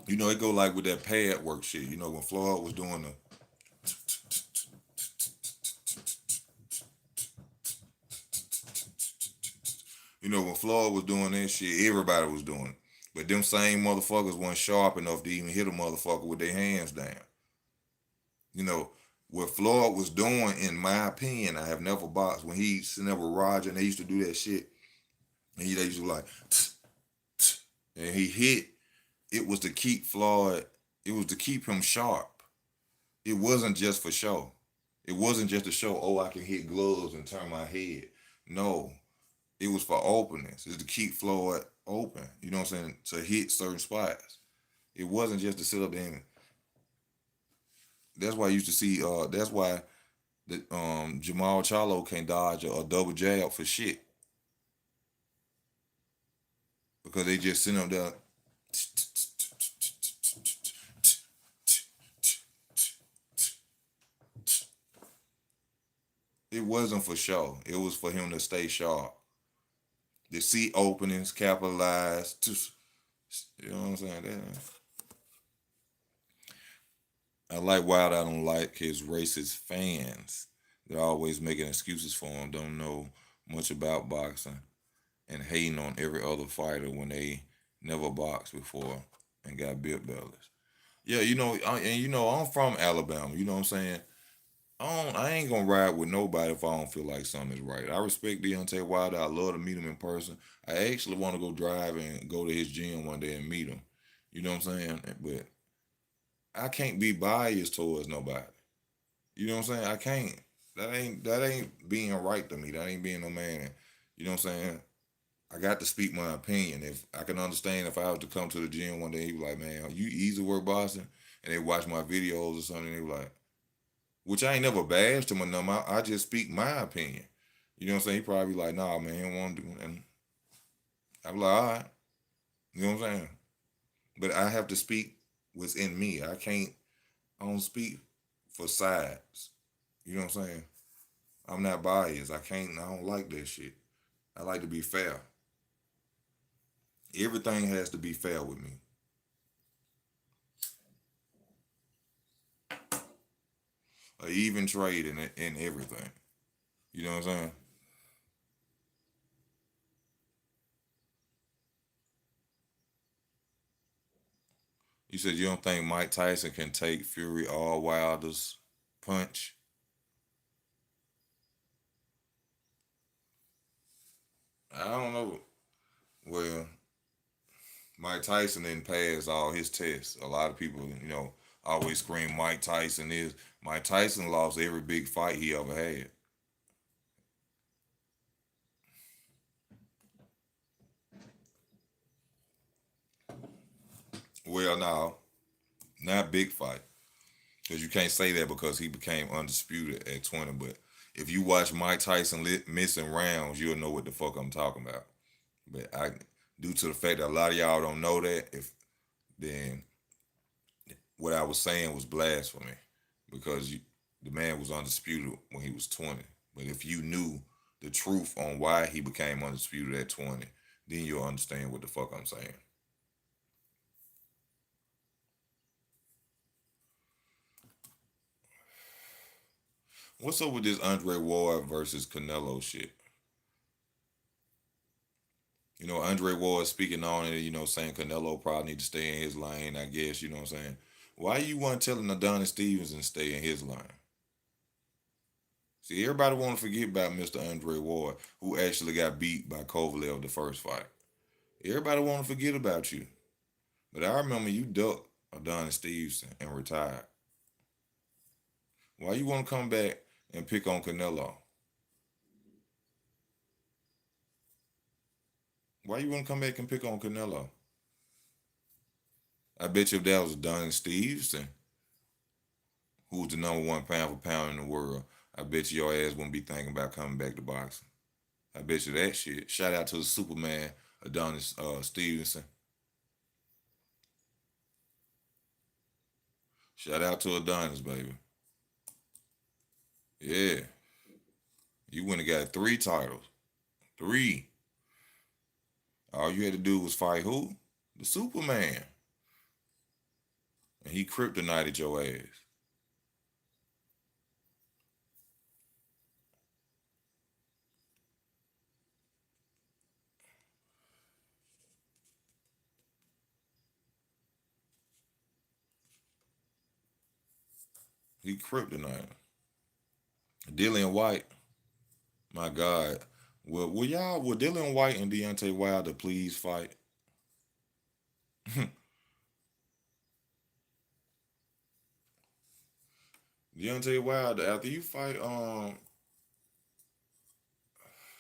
It go like with that pad work shit. When Floyd was doing the, when Floyd was doing that shit, everybody was doing it. But them same motherfuckers weren't sharp enough to even hit a motherfucker with their hands down. You know, what Floyd was doing, in my opinion, I have never boxed. When he sitting there with Roger and they used to do that shit, and they used to like, and he hit, it was to keep Floyd, it was to keep him sharp. It wasn't just for show. It wasn't just to show, oh, I can hit gloves and turn my head. No, it was for openness. It's to keep Floyd open. You know what I'm saying? To hit certain spots. It wasn't just to sit up there and that's why I used to see. That's why the Jamal Charlo can't dodge a double jab for shit because they just sitting up there. It wasn't for show. It was for him to stay sharp. To see openings, capitalize. You know what I'm saying? I like Wild. I don't like his racist fans. They're always making excuses for him. Don't know much about boxing and hating on every other fighter when they never boxed before and got built bellies. Yeah, I'm from Alabama. You know what I'm saying? I ain't gonna ride with nobody if I don't feel like something is right. I respect Deontay Wilder. I love to meet him in person. I actually want to go drive and go to his gym one day and meet him. You know what I'm saying? But I can't be biased towards nobody. You know what I'm saying? I can't. That ain't being right to me. That ain't being no man. You know what I'm saying? I got to speak my opinion. If I can understand if I was to come to the gym one day, he be like, man, you easy work boxing, and they watch my videos or something, and they be like, which I ain't never bashed him or nothing. I just speak my opinion. You know what I'm saying? He probably be like, nah, man, he don't want to do it. And I'm like, all right. You know what I'm saying? But I have to speak what's in me. I don't speak for sides. You know what I'm saying? I'm not biased. I don't like that shit. I like to be fair. Everything has to be fair with me. A even trade in everything. You know what I'm saying? You said you don't think Mike Tyson can take Fury or Wilder's punch? I don't know. Well, Mike Tyson didn't pass all his tests. A lot of people, always scream Mike Tyson is. Mike Tyson lost every big fight he ever had. Well, no, not big fight. Because you can't say that because he became undisputed at 20. But if you watch Mike Tyson missing rounds, you'll know what the fuck I'm talking about. But due to the fact that a lot of y'all don't know that, if then what I was saying was blasphemy because the man was undisputed when he was 20. But if you knew the truth on why he became undisputed at 20, then you'll understand what the fuck I'm saying. What's up with this Andre Ward versus Canelo shit? Andre Ward speaking on it, saying Canelo probably need to stay in his lane, I guess, you know what I'm saying? Why you weren't telling Adonis Stevens and stay in his lane? See, everybody want to forget about Mr. Andre Ward, who actually got beat by Kovalev the first fight. Everybody want to forget about you. But I remember you ducked Adonis Stevenson and retired. Why you want to come back and pick on Canelo? Why you want to come back and pick on Canelo? I bet you if that was Adonis Stevenson, who's the number one pound for pound in the world, I bet you your ass wouldn't be thinking about coming back to boxing. I bet you that shit. Shout out to the Superman, Adonis Stevenson. Shout out to Adonis, baby. Yeah. You went and got 3 titles. 3. All you had to do was fight who? The Superman. And he kryptonited your ass. He kryptonited. Dillian White, my God. Will Dillian White and Deontay Wilder please fight? Deontay Wilder, after you fight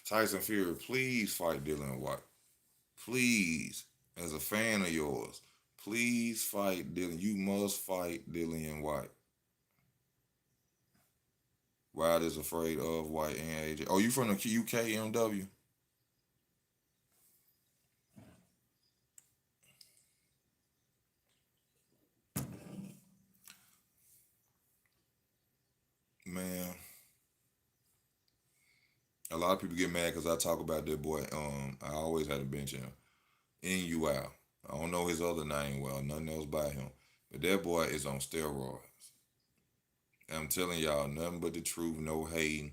Tyson Fury, please fight Dillian White. Please, as a fan of yours, please fight Dylan. You must fight Dillian White. Wilder's afraid of White and AJ. Oh, you from the UKMW? Man, a lot of people get mad because I talk about that boy. I always had to bench him. NUL. I don't know his other name well, nothing else by him. But that boy is on steroids. I'm telling y'all, nothing but the truth, no hating,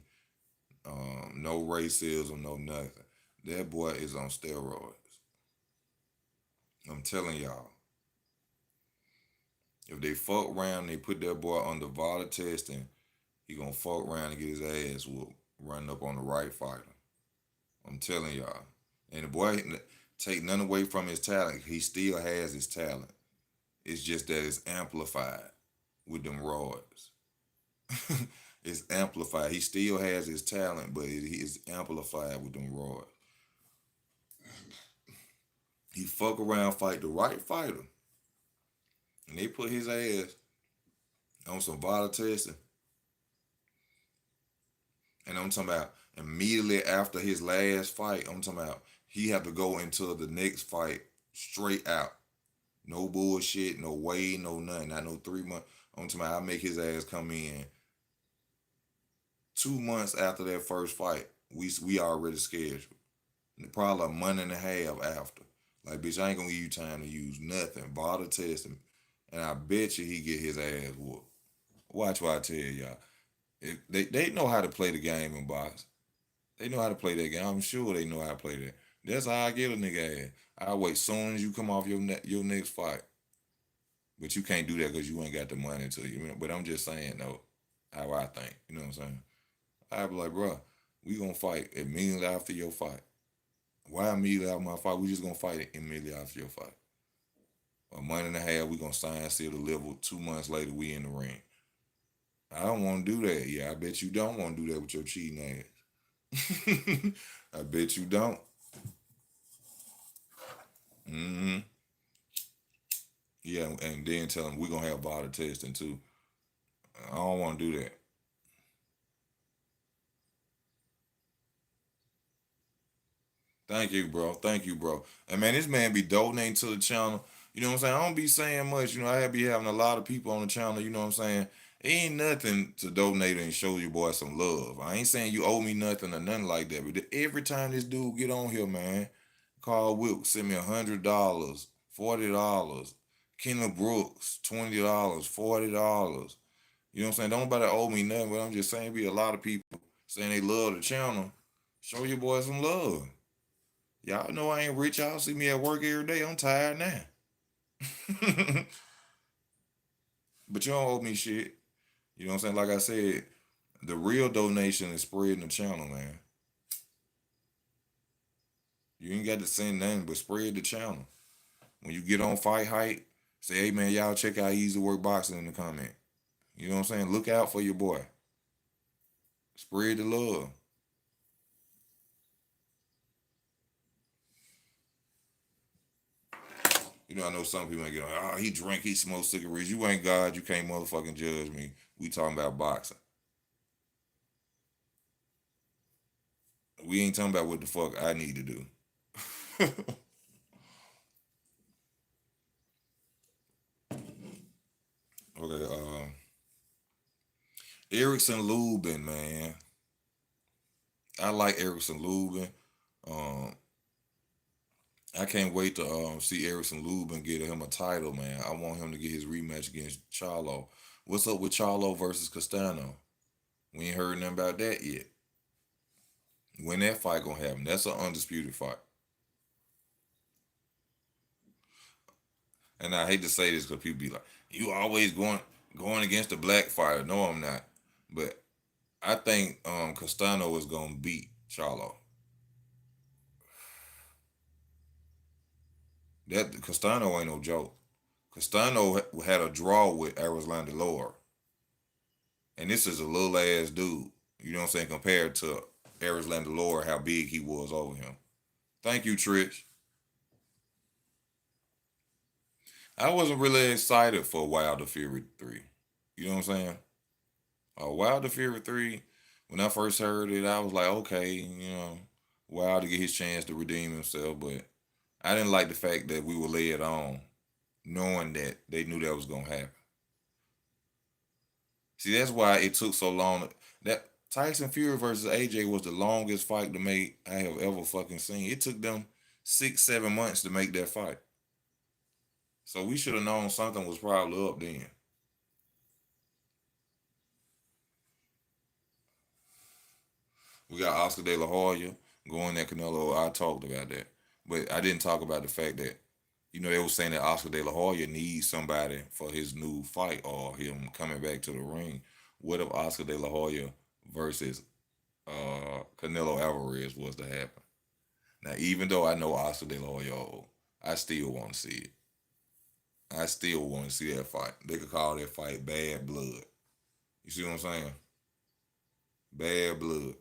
no racism, no nothing. That boy is on steroids. I'm telling y'all. If they fuck around, they put that boy on the VADA testing, he gonna fuck around and get his ass whooped, running up on the right fighter. I'm telling y'all. And the boy take none away from his talent. He still has his talent. It's just that it's amplified with them roids. It's amplified. He still has his talent, but it is amplified with them roids. He fuck around, fight the right fighter, and they put his ass on some VADA testing. And I'm talking about immediately after his last fight, I'm talking about he have to go into the next fight straight out. No bullshit, no way, no nothing. Not no 3 months. I'm talking about I make his ass come in 2 months after that first fight. We already scheduled. Probably a month and a half after. Like, bitch, I ain't gonna give you time to use nothing. Bottle testing. And I bet you he get his ass whooped. Watch what I tell y'all. They know how to play the game in boxing. They know how to play that game. I'm sure they know how to play that. That's how I get a nigga ass. I wait soon as you come off your next fight. But you can't do that because you ain't got the money to you. But I'm just saying though, how I think. You know what I'm saying? I be like, bro, we gonna fight immediately after your fight. Why immediately after my fight? We just gonna fight it immediately after your fight. A month and a half, we gonna sign, seal, deliver. 2 months later, we in the ring. I don't want to do that. Yeah, I bet you don't want to do that with your cheating ass. I bet you don't. Hmm. Yeah, and then tell them we gonna have body testing too. I don't want to do that. Thank you, bro. Thank you, bro. And man, this man be donating to the channel. You know what I'm saying? I don't be saying much. You know, I be having a lot of people on the channel. You know what I'm saying? It ain't nothing to donate and show your boy some love. I ain't saying you owe me nothing or nothing like that. But every time this dude get on here, man, Carl Wilkes send me $100, $40. Kendall Brooks, $20, $40. You know what I'm saying? Don't nobody owe me nothing, but I'm just saying be a lot of people saying they love the channel. Show your boy some love. Y'all know I ain't rich. Y'all see me at work every day. I'm tired now. But you don't owe me shit. You know what I'm saying? Like I said, The real donation is spreading the channel, man. You ain't got to send nothing but spread the channel. When you get on Fight Hype, say, hey man, y'all check out Easy Work Boxing in the comment. You know what I'm saying? Look out for your boy. Spread the love. You know, I know some people ain't get on, oh, he drink, he smoke cigarettes. You ain't God, you can't motherfucking judge me. We talking about boxing. We ain't talking about what the fuck I need to do. Okay, Erickson Lubin, man. I like Erickson Lubin. Um, I can't wait to see Erickson Lubin get him a title, man. I want him to get his rematch against Charlo. What's up with Charlo versus Castano? We ain't heard nothing about that yet. When that fight gonna happen? That's an undisputed fight. And I hate to say this because people be like, "You always going against the black fighter." No, I'm not. But I think Castano is gonna beat Charlo. That Castano ain't no joke. Castano had a draw with Arizlan Delore, and this is a little ass dude. You know what I'm saying? Compared to Arizlan Delore, how big he was over him. Thank you, Trish. I wasn't really excited for Wilder Fury 3. You know what I'm saying? Wilder Fury 3, when I first heard it, I was like, okay, Wilder get his chance to redeem himself, but I didn't like the fact that we were led on knowing that they knew that was going to happen. See, that's why it took so long. That Tyson Fury versus AJ was the longest fight to make I have ever fucking seen. It took them 6, 7 months to make that fight. So we should have known something was probably up then. We got Oscar De La Hoya going at Canelo. I talked about that, but I didn't talk about the fact that they were saying that Oscar De La Hoya needs somebody for his new fight or him coming back to the ring. What if Oscar De La Hoya versus Canelo Alvarez was to happen? Now, even though I know Oscar De La Hoya, I still want to see it. I still want to see that fight. They could call that fight Bad Blood. You see what I'm saying? Bad Blood.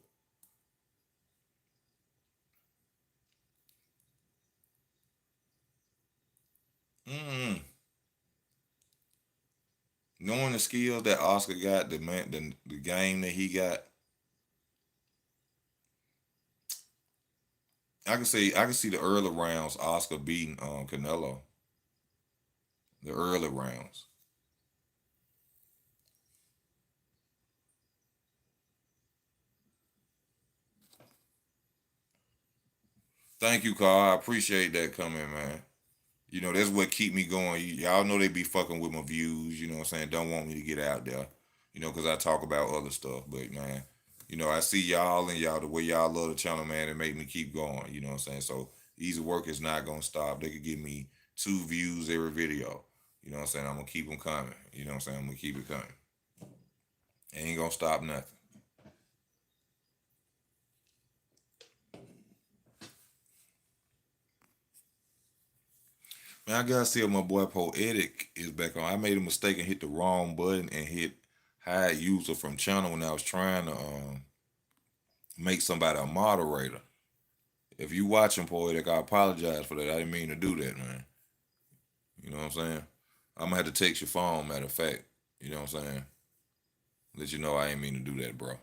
Mm. Knowing the skills that Oscar got, the game that he got, I can see the early rounds Oscar beating Canelo. The early rounds. Thank you, Carl. I appreciate that coming, man. That's what keep me going. Y'all know they be fucking with my views. You know what I'm saying? Don't want me to get out there. Because I talk about other stuff. But man, I see y'all and y'all the way y'all love the channel, man. It make me keep going. You know what I'm saying? So easy work is not gonna stop. They could give me 2 views every video. You know what I'm saying? I'm gonna keep them coming. You know what I'm saying? I'm gonna keep it coming. Ain't gonna stop nothing. Man, I gotta see if my boy Poetic is back on. I made a mistake and hit the wrong button and hit hide user from channel when I was trying to make somebody a moderator. If you watching Poetic, I apologize for that. I didn't mean to do that, man. You know what I'm saying? I'm gonna have to text your phone, matter of fact. You know what I'm saying? Let you know I ain't mean to do that, bro.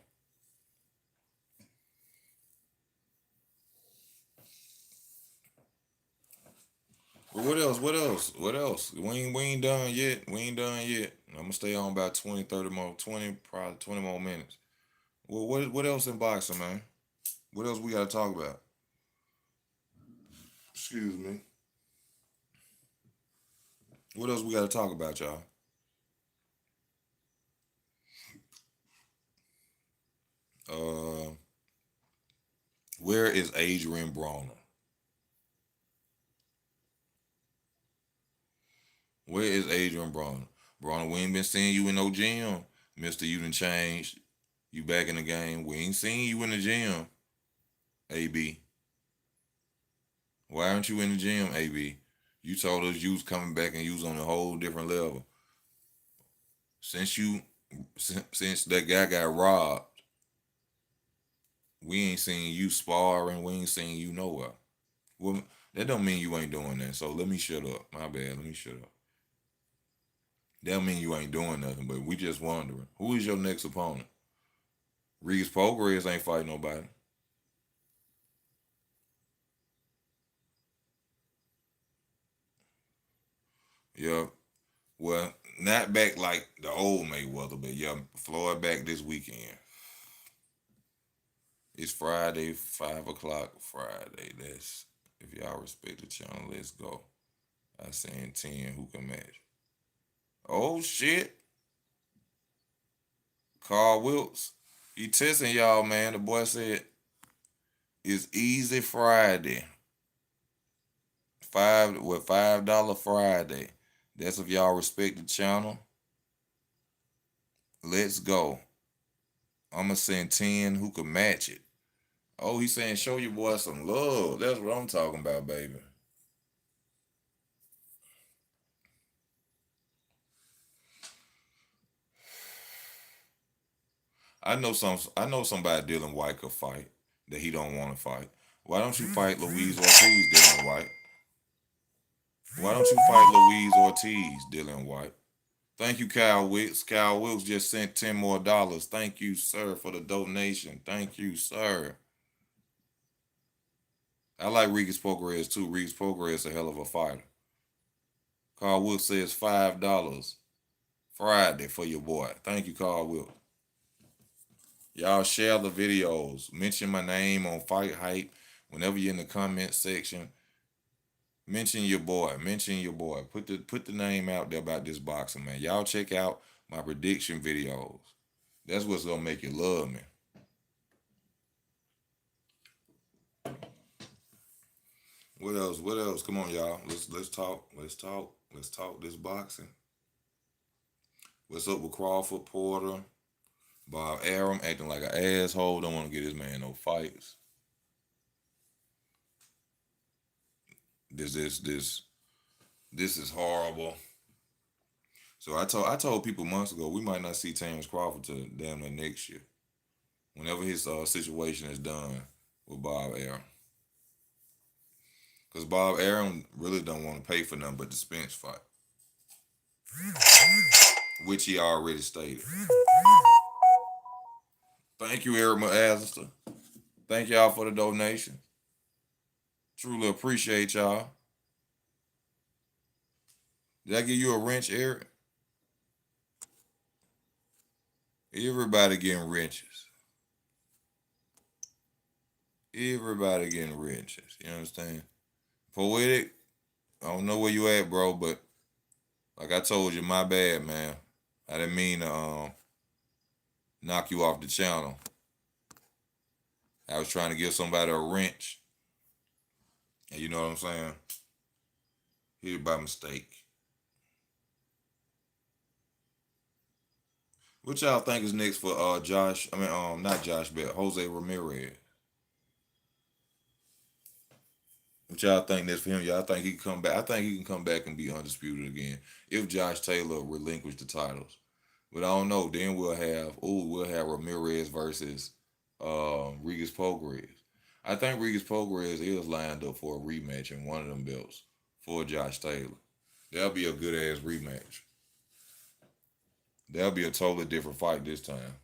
But what else? What else? What else? We ain't done yet. We ain't done yet. I'm gonna stay on about 20, 30 more, 20, probably 20 more minutes. Well, what else in boxing, man? What else we gotta talk about? Excuse me. What else we gotta talk about, y'all? Uh, where is Adrian Bronner? Where is Adrian Bronner? Bronner, we ain't been seeing you in no gym, Mister. You done changed. You back in the game. We ain't seen you in the gym, AB. Why aren't you in the gym, AB? You told us you was coming back and you was on a whole different level. Since you since that guy got robbed, we ain't seen you sparring. We ain't seen you nowhere. Well, that don't mean you ain't doing that. So let me shut up. My bad. Let me shut up. That don't mean you ain't doing nothing, but we just wondering who is your next opponent. Regis Progress ain't fighting nobody. Yeah, well, not back like the old Mayweather, but yeah, Floyd back this weekend. It's Friday, 5 o'clock Friday. That's if y'all respect the channel, let's go. I saying 10, who can match? Oh shit. Carl Wilkes. He testing y'all, man. The boy said it's easy Friday. $5 Friday. That's if y'all respect the channel. Let's go. I'ma send 10 who can match it. Oh, he's saying show your boy some love. That's what I'm talking about, baby. I know somebody Dylan White could fight that he don't want to fight. Why don't you fight Louise Ortiz, Dylan White? Why don't you fight Louise Ortiz, Dylan White? Thank you, Kyle Wicks. Kyle Wilkes just sent 10 more dollars. Thank you, sir, for the donation. Thank you, sir. I like Regis Progress too. Regis Progress a hell of a fighter. Carl Wilkes says $5 Friday for your boy. Thank you, Carl Wilkes. Y'all share the videos. Mention my name on Fight Hype. Whenever you're in the comment section, mention your boy. Mention your boy. Put the name out there about this boxing, man. Y'all check out my prediction videos. That's what's gonna make you love me. What else? What else? Come on, y'all. Let's talk. Let's talk. Let's talk this boxing. What's up with Crawford, Porter, Bob Arum acting like an asshole? Don't want to get this man no fights. This is horrible. So I told people months ago we might not see Terence Crawford till damn near next year. Whenever his situation is done with Bob Arum. Because Bob Arum really don't want to pay for nothing but the Spence fight. Which he already stated. Thank you, Eric Mazister. Thank y'all for the donation. Truly appreciate y'all. Did I give you a wrench, Eric? Everybody getting wrenches. Everybody getting wrenches. You understand? Poetic, I don't know where you at, bro, but like I told you, my bad, man. I didn't mean to knock you off the channel. I was trying to give somebody a wrench. And you know what I'm saying? Hit it by mistake. What y'all think is next for Josh? I mean, not Josh, but Jose Ramirez. What y'all think that's for him? Y'all think he can come back? I think he can come back and be undisputed again if Josh Taylor relinquished the titles. But I don't know. Then we'll have Ramirez versus Regis Prograis. I think Regis Prograis is lined up for a rematch in one of them belts for Josh Taylor. That'll be a good ass rematch. That'll be a totally different fight this time.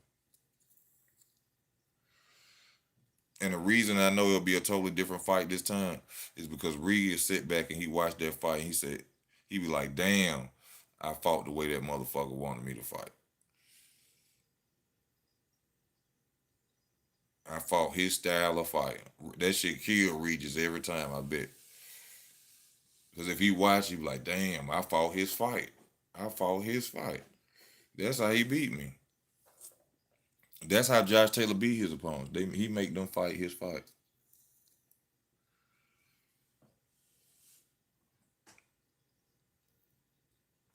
And the reason I know it'll be a totally different fight this time is because Regis sit back and he watched that fight and he said, he be like, damn, I fought the way that motherfucker wanted me to fight. I fought his style of fight. That shit kill Regis every time, I bet. Because if he watch, he be like, damn, I fought his fight. I fought his fight. That's how he beat me. That's how Josh Taylor beat his opponents. He make them fight his fight.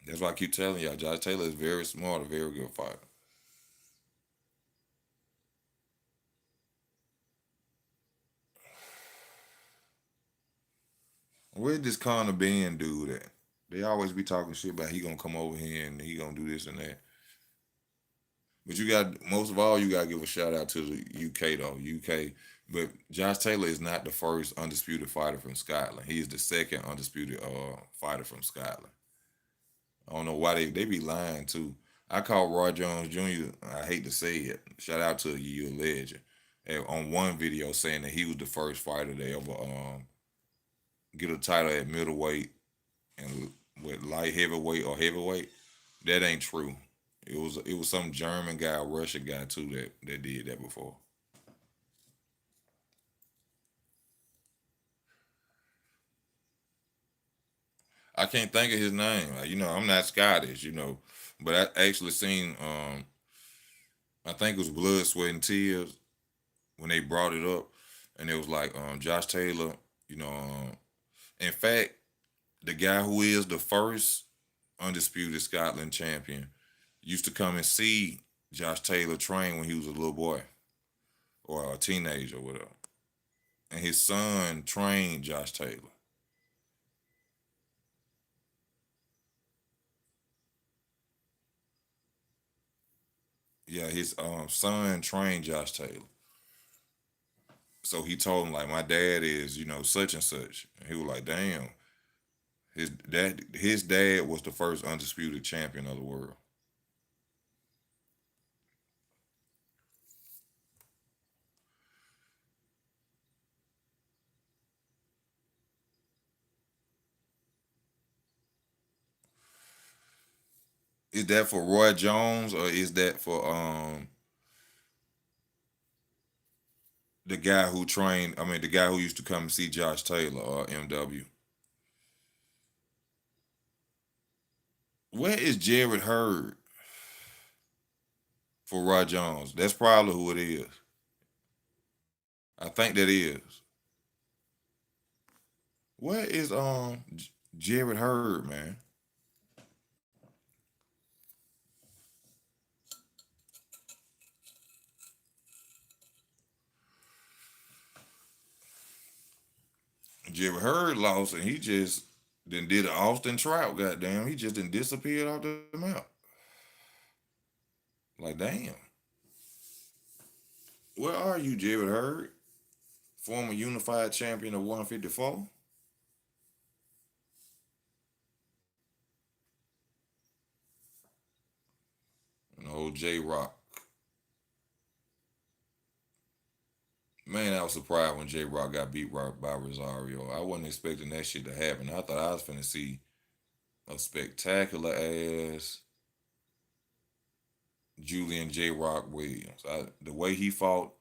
That's why I keep telling y'all, Josh Taylor is very smart, a very good fighter. Where this Conor Ben dude at? They always be talking shit about he gonna come over here and he gonna do this and that. But you got most of all, you gotta give a shout out to the UK though. UK, but Josh Taylor is not the first undisputed fighter from Scotland. He is the second undisputed fighter from Scotland. I don't know why they be lying too. I called Roy Jones Jr. I hate to say it. Shout out to you, you a legend. On one video saying that he was the first fighter to ever get a title at middleweight and with light heavyweight or heavyweight. That ain't true. It was some German guy, Russian guy too that did that before. I can't think of his name. Like, I'm not Scottish, but I actually seen I think it was Blood, Sweat and Tears when they brought it up, and it was like Josh Taylor. You know, in fact, the guy who is the first undisputed Scotland champion used to come and see Josh Taylor train when he was a little boy or a teenager or whatever. And his son trained Josh Taylor. Yeah, his son trained Josh Taylor. So he told him like my dad is, such and such. And he was like, damn. His dad was the first undisputed champion of the world. Is that for Roy Jones or is that for the guy who trained? I mean, the guy who used to come and see Josh Taylor or MW. Where is Jared Hurd for Roy Jones? That's probably who it is. I think that is. Where is Jared Hurd, man? Jared Hurd lost and he just then did an Austin Trout. Goddamn, he just didn't disappear off the map. Like damn, where are you, Jared Hurd? Former unified champion of 154. And old J Rock. Man, I was surprised when J Rock got beat right by Rosario. I wasn't expecting that shit to happen. I thought I was finna see a spectacular ass Julian J Rock Williams. The way he fought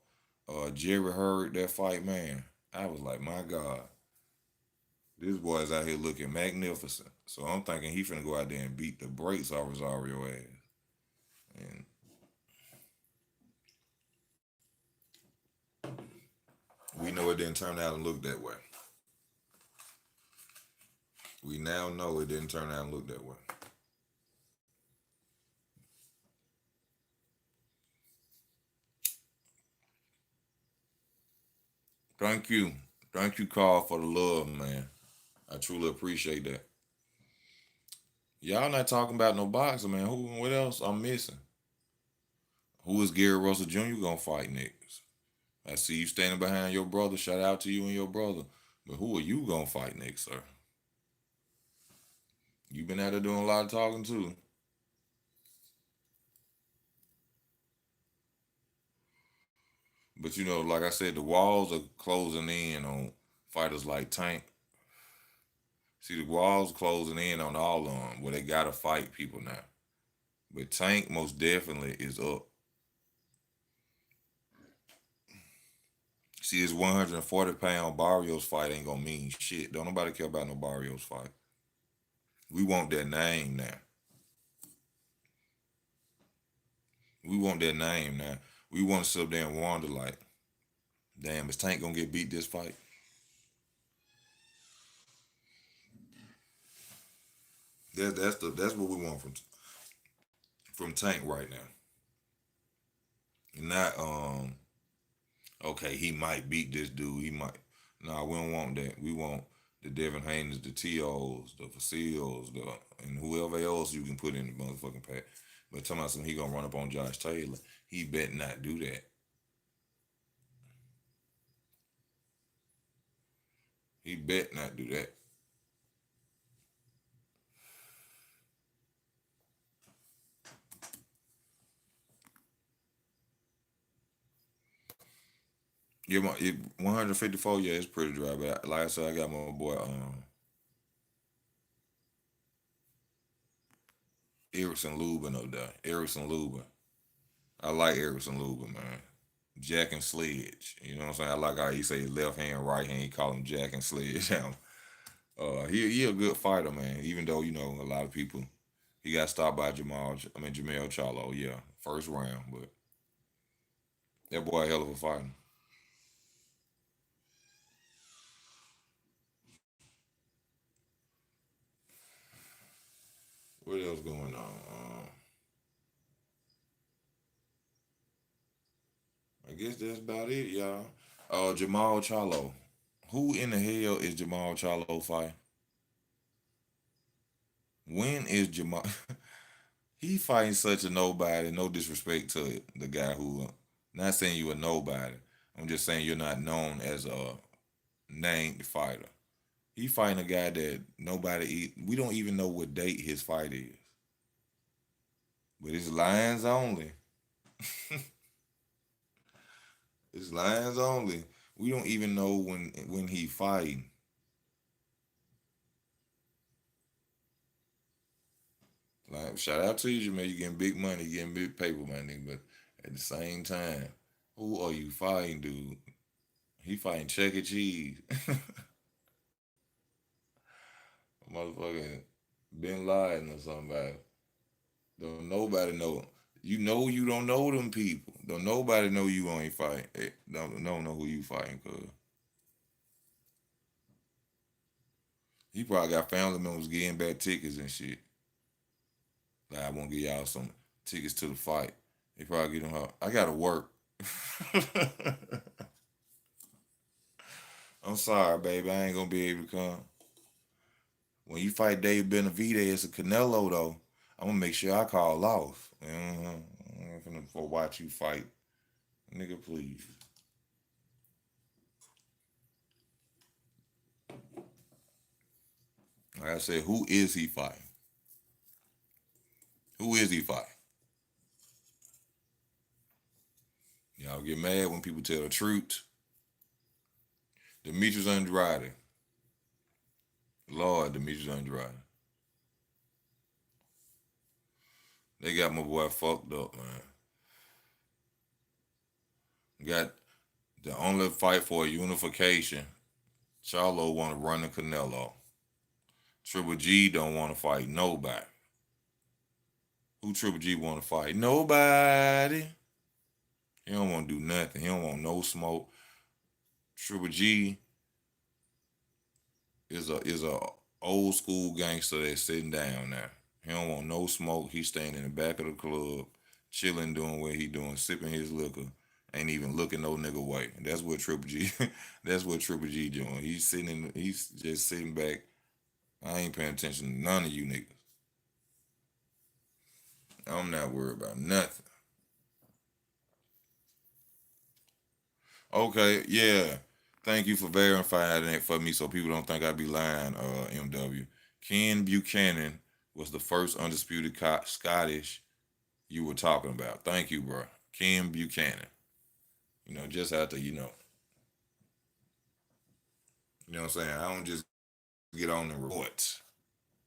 Jerry Hurd that fight, man, I was like, my God, this boy's out here looking magnificent. So I'm thinking he finna go out there and beat the brakes off Rosario ass. And we know it didn't turn out and look that way. We now know it didn't turn out and look that way. Thank you. Thank you, Carl, for the love, man. I truly appreciate that. Y'all not talking about no boxer, man. What else I'm missing? Who is Gary Russell Jr. gonna fight next? I see you standing behind your brother. Shout out to you and your brother. But who are you gonna fight next, sir? You've been out there doing a lot of talking too. But like I said, the walls are closing in on fighters like Tank. See, the walls closing in on all of them where they gotta fight people now. But Tank most definitely is up. See, this 140-pound Barrios fight ain't gonna mean shit. Don't nobody care about no Barrios fight. We want that name now. We want that name now. We want to sit up there and wonder like, damn, is Tank gonna get beat this fight? That's what we want from Tank right now. Not okay, he might beat this dude. He might. Nah, we don't want that. We want the Devin Haney's, the T.O.'s, the Facils, and whoever else you can put in the motherfucking pack. But talking about something he gonna run up on Josh Taylor, he bet not do that. He bet not do that. Yeah, 154. Yeah, it's pretty dry. But like I said, I got my boy Erickson Lubin up there. Erickson Lubin. I like Erickson Lubin, man. Jack and Sledge. You know what I'm saying? I like how he say left hand, right hand. He call him Jack and Sledge. He a good fighter, man. Even though a lot of people, he got stopped by Jamel Charlo. Yeah, first round, but that boy a hell of a fighter. What else going on? I guess that's about it, y'all. Jamal Charlo. Who in the hell is Jamal Charlo fighting? When is Jamal? He fighting such a nobody. No disrespect to the guy who. Not saying you a nobody. I'm just saying you're not known as a named fighter. He fighting a guy that we don't even know what date his fight is. But it's lines only. It's lines only. We don't even know when he fighting. Like shout out to you, man. You getting big money, you getting big paper money, but at the same time, who are you fighting, dude? He fighting Chuck E. Cheese. Motherfucking Bin Laden or somebody. Don't nobody know. You don't know them people. Don't nobody know you ain't fighting. Don't know who you fighting, cuz. He probably got family members getting back tickets and shit. Like I want to get y'all some tickets to the fight. They probably get them out. I gotta work. I'm sorry, baby. I ain't gonna be able to come. When you fight Dave Benavidez or Canelo, though, I'm gonna make sure I call off. I'm finna for watch you fight, nigga. Please. Like I said, who is he fighting? Who is he fighting? Y'all get mad when people tell the truth. Demetrius Andrade. Lord, Demetrius Andrade. They got my boy fucked up, man. Got the only fight for a unification. Charlo want to run the Canelo. Triple G don't want to fight nobody. Who Triple G want to fight? Nobody. He don't want to do nothing. He don't want no smoke. Triple G is a old school gangster that's sitting down there. He don't want no smoke. He's staying in the back of the club, chilling, doing what he doing, sipping his liquor, ain't even looking no nigga way. That's what Triple G. That's what Triple G doing. He's just sitting back. I ain't paying attention to none of you niggas. I'm not worried about nothing. Okay, yeah. Thank you for verifying that for me so people don't think I be lying, MW. Ken Buchanan was the first undisputed Scottish you were talking about. Thank you, bro. Ken Buchanan. Just after, what I'm saying? I don't just get on the report.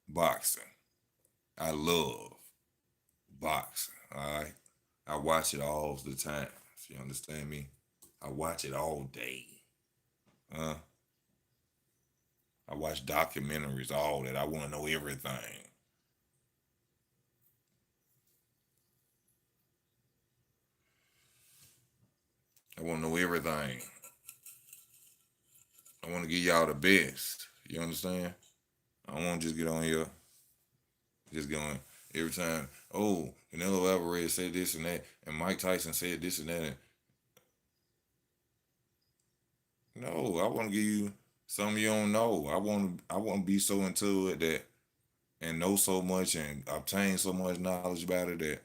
Boxing. I love boxing. All right. I watch it all the time. You understand me? I watch it all day. Uh, I watch documentaries, all that. I want to know everything. I want to know everything. I want to give y'all the best. You understand? I don't want to just get on here, just going every time. Oh, Canelo Alvarez said this and that, and Mike Tyson said this and that. No, I want to give you Some you don't know. I want to be so into it that and know so much and obtain so much knowledge about it that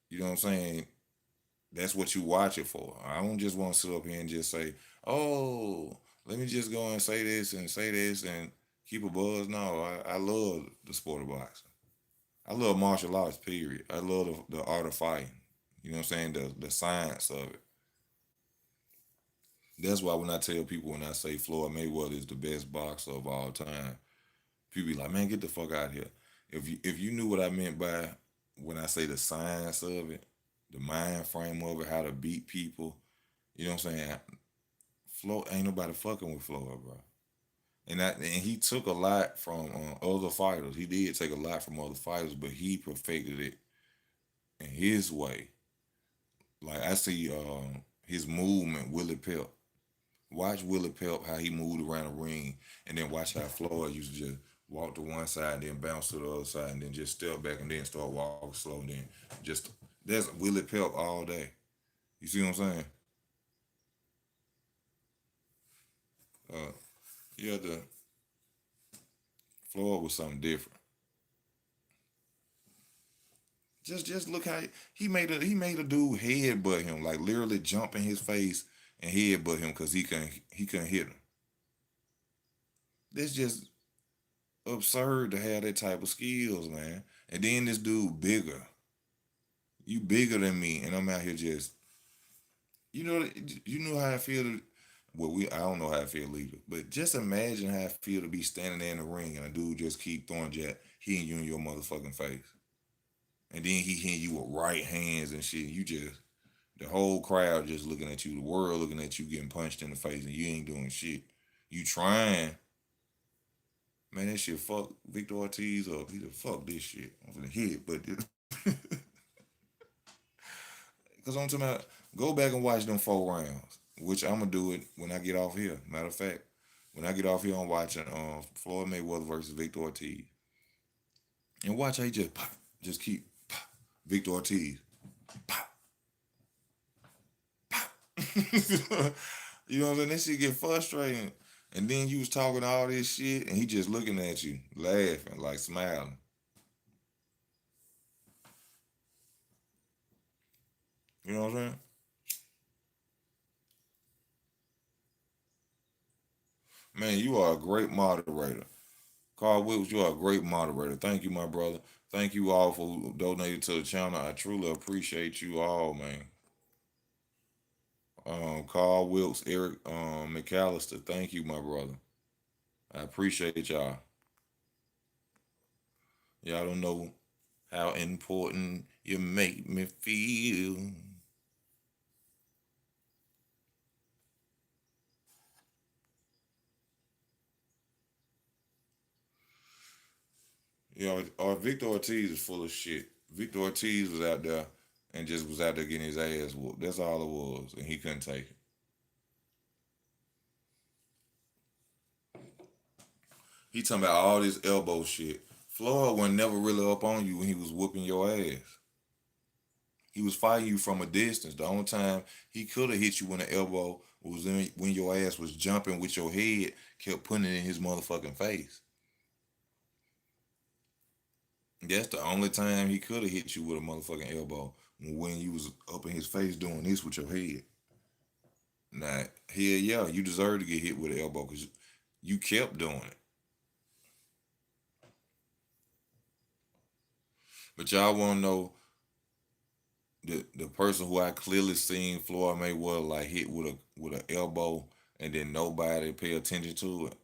you know what I'm saying. That's what you watch it for. I don't just want to sit up here and just say, "Oh, let me just go and say this and keep a buzz." No, I love the sport of boxing. I love martial arts. Period. I love the art of fighting. You know what I'm saying? The science of it. That's why when I tell people when I say Floyd Mayweather is the best boxer of all time, people be like, "Man, get the fuck out of here." If you knew what I meant by when I say the science of it, the mind frame of it, how to beat people, you know what I'm saying? Floyd ain't nobody fucking with Floyd, bro. And he took a lot from other fighters. He did take a lot from other fighters, but he perfected it in his way. Like I see his movement, Willie Pep. Watch Willie Pep how he moved around the ring, and then watch how Floyd used to just walk to one side, then bounce to the other side, and then just step back, and then start walking slow, and then just that's Willie Pep all day. You see what I'm saying? Uh, yeah, the Floyd was something different. Just look how he made a dude headbutt him, like literally jump in his face and headbutt him because he couldn't hit him. That's just absurd to have that type of skills, man. And then this dude bigger. You bigger than me, and I'm out here just you know how I feel to well I don't know how I feel either, but just imagine how I feel to be standing there in the ring and a dude just keep throwing jab hitting you in your motherfucking face. And then he hitting you with right hands and shit. You just the whole crowd just looking at you, the world looking at you getting punched in the face and you ain't doing shit. You trying. Man, that shit fuck Victor Ortiz up. He said, fuck this shit. I'm gonna hit, but because I'm talking about, go back and watch them 4 rounds, which I'm gonna do it when I get off here. Matter of fact, when I get off here, I'm watching Floyd Mayweather versus Victor Ortiz, and watch how he just pop, just keep pop, Victor Ortiz pop, pop. You know what I'm saying? That shit get frustrating, and then you was talking all this shit, and he just looking at you, laughing, like smiling. You know what I'm saying? Man, you are a great moderator. Carl Wilkes, you are a great moderator. Thank you, my brother. Thank you all for donating to the channel. I truly appreciate you all, man. Carl Wilkes, Eric McAllister, thank you, my brother. I appreciate y'all. Y'all don't know how important you make me feel. You know, or Victor Ortiz is full of shit. Victor Ortiz was out there and just was out there getting his ass whooped. That's all it was, and he couldn't take it. He talking about all this elbow shit. Floyd was never really up on you when he was whooping your ass. He was fighting you from a distance. The only time he could have hit you in the elbow was when your ass was jumping with your head, kept putting it in his motherfucking face. That's the only time he could have hit you with a motherfucking elbow when you was up in his face doing this with your head. Now, hell yeah, you deserve to get hit with an elbow because you kept doing it. But y'all want to know the person who I clearly seen Floyd Mayweather like hit with an elbow and then nobody pay attention to it.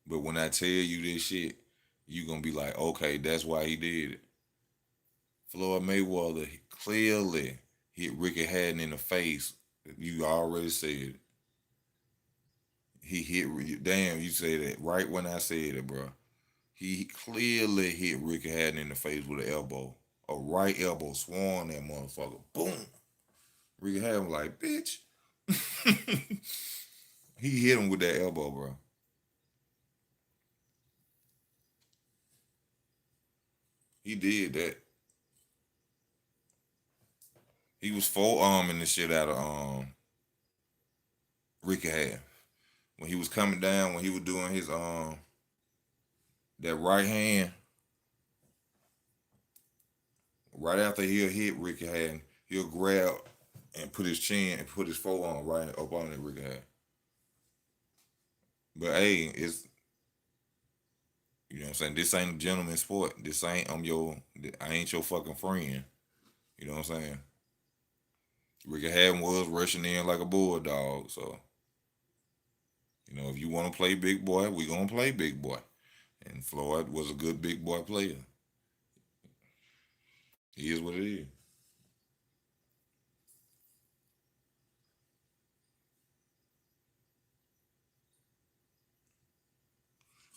But when I tell you this shit, you gonna be like, okay, that's why he did it. Floyd Mayweather clearly hit Ricky Hatton in the face. You already said he hit. Damn, you said that right when I said it, bro. He clearly hit Ricky Hatton in the face with an elbow, a right elbow, swan that motherfucker. Boom. Ricky Hatton was like, bitch. He hit him with that elbow, bro. He did that. He was forearming the shit out of Ricky Hatton. when he was coming down, when he was doing his that right hand, right after he'll hit Ricky Hatton, he'll grab and put his chin and put his forearm right up on it Ricky Hatton. But hey, it's you know what I'm saying. This ain't a gentleman's sport. This ain't I ain't your fucking friend. You know what I'm saying. Ricky Hatton was rushing in like a bulldog. So if you want to play big boy, we gonna play big boy. And Floyd was a good big boy player. He is what it is.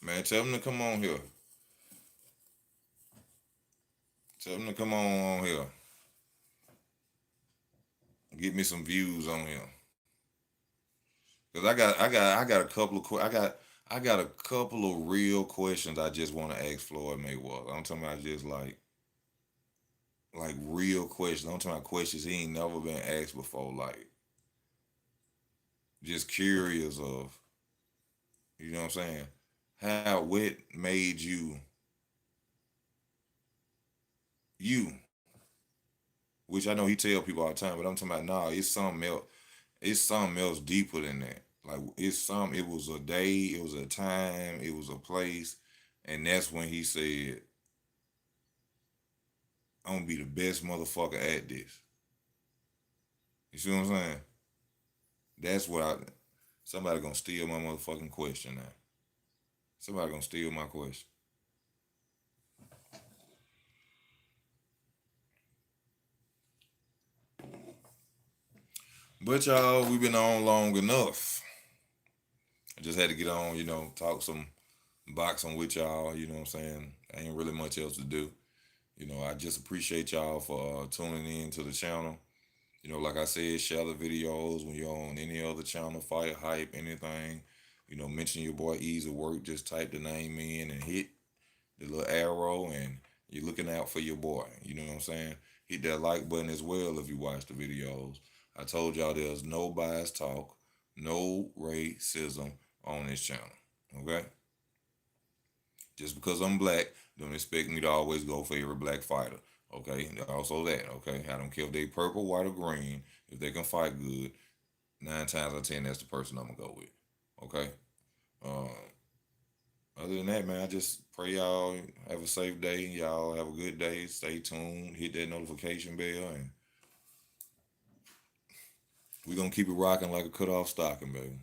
Man, tell him to come on here. Tell him to come on here. Get me some views on him. Cause I got a couple of I got a couple of real questions I just want to ask Floyd Mayweather. I'm talking about just like real questions. I'm talking about questions he ain't never been asked before. Like just curious of you know what I'm saying. How what made you, which I know he tell people all the time, but I'm talking about nah, it's something else. It's something else deeper than that. Like it was a day, it was a time, it was a place, and that's when he said, I'm gonna be the best motherfucker at this. You see what I'm saying? That's what I somebody gonna steal my motherfucking question now. Somebody gonna steal my question. But y'all, we've been on long enough. I just had to get on, talk some boxing with y'all, you know what I'm saying? Ain't really much else to do. I just appreciate y'all for tuning in to the channel. Like I said, share the videos when you're on any other channel, fight, hype, anything. Mention your boy Easy Work. Just type the name in and hit the little arrow, and you're looking out for your boy. You know what I'm saying? Hit that like button as well if you watch the videos. I told y'all there's no bias talk, no racism on this channel. Okay? Just because I'm black, don't expect me to always go for every black fighter. Okay? Also that, okay? I don't care if they purple, white, or green. If they can fight good, 9 times out of 10, that's the person I'm gonna go with. Okay? Uh, Other than that, man, I just pray y'all have a safe day. Y'all have a good day. Stay tuned. Hit that notification bell, and we're gonna keep it rocking like a cut off stocking, baby.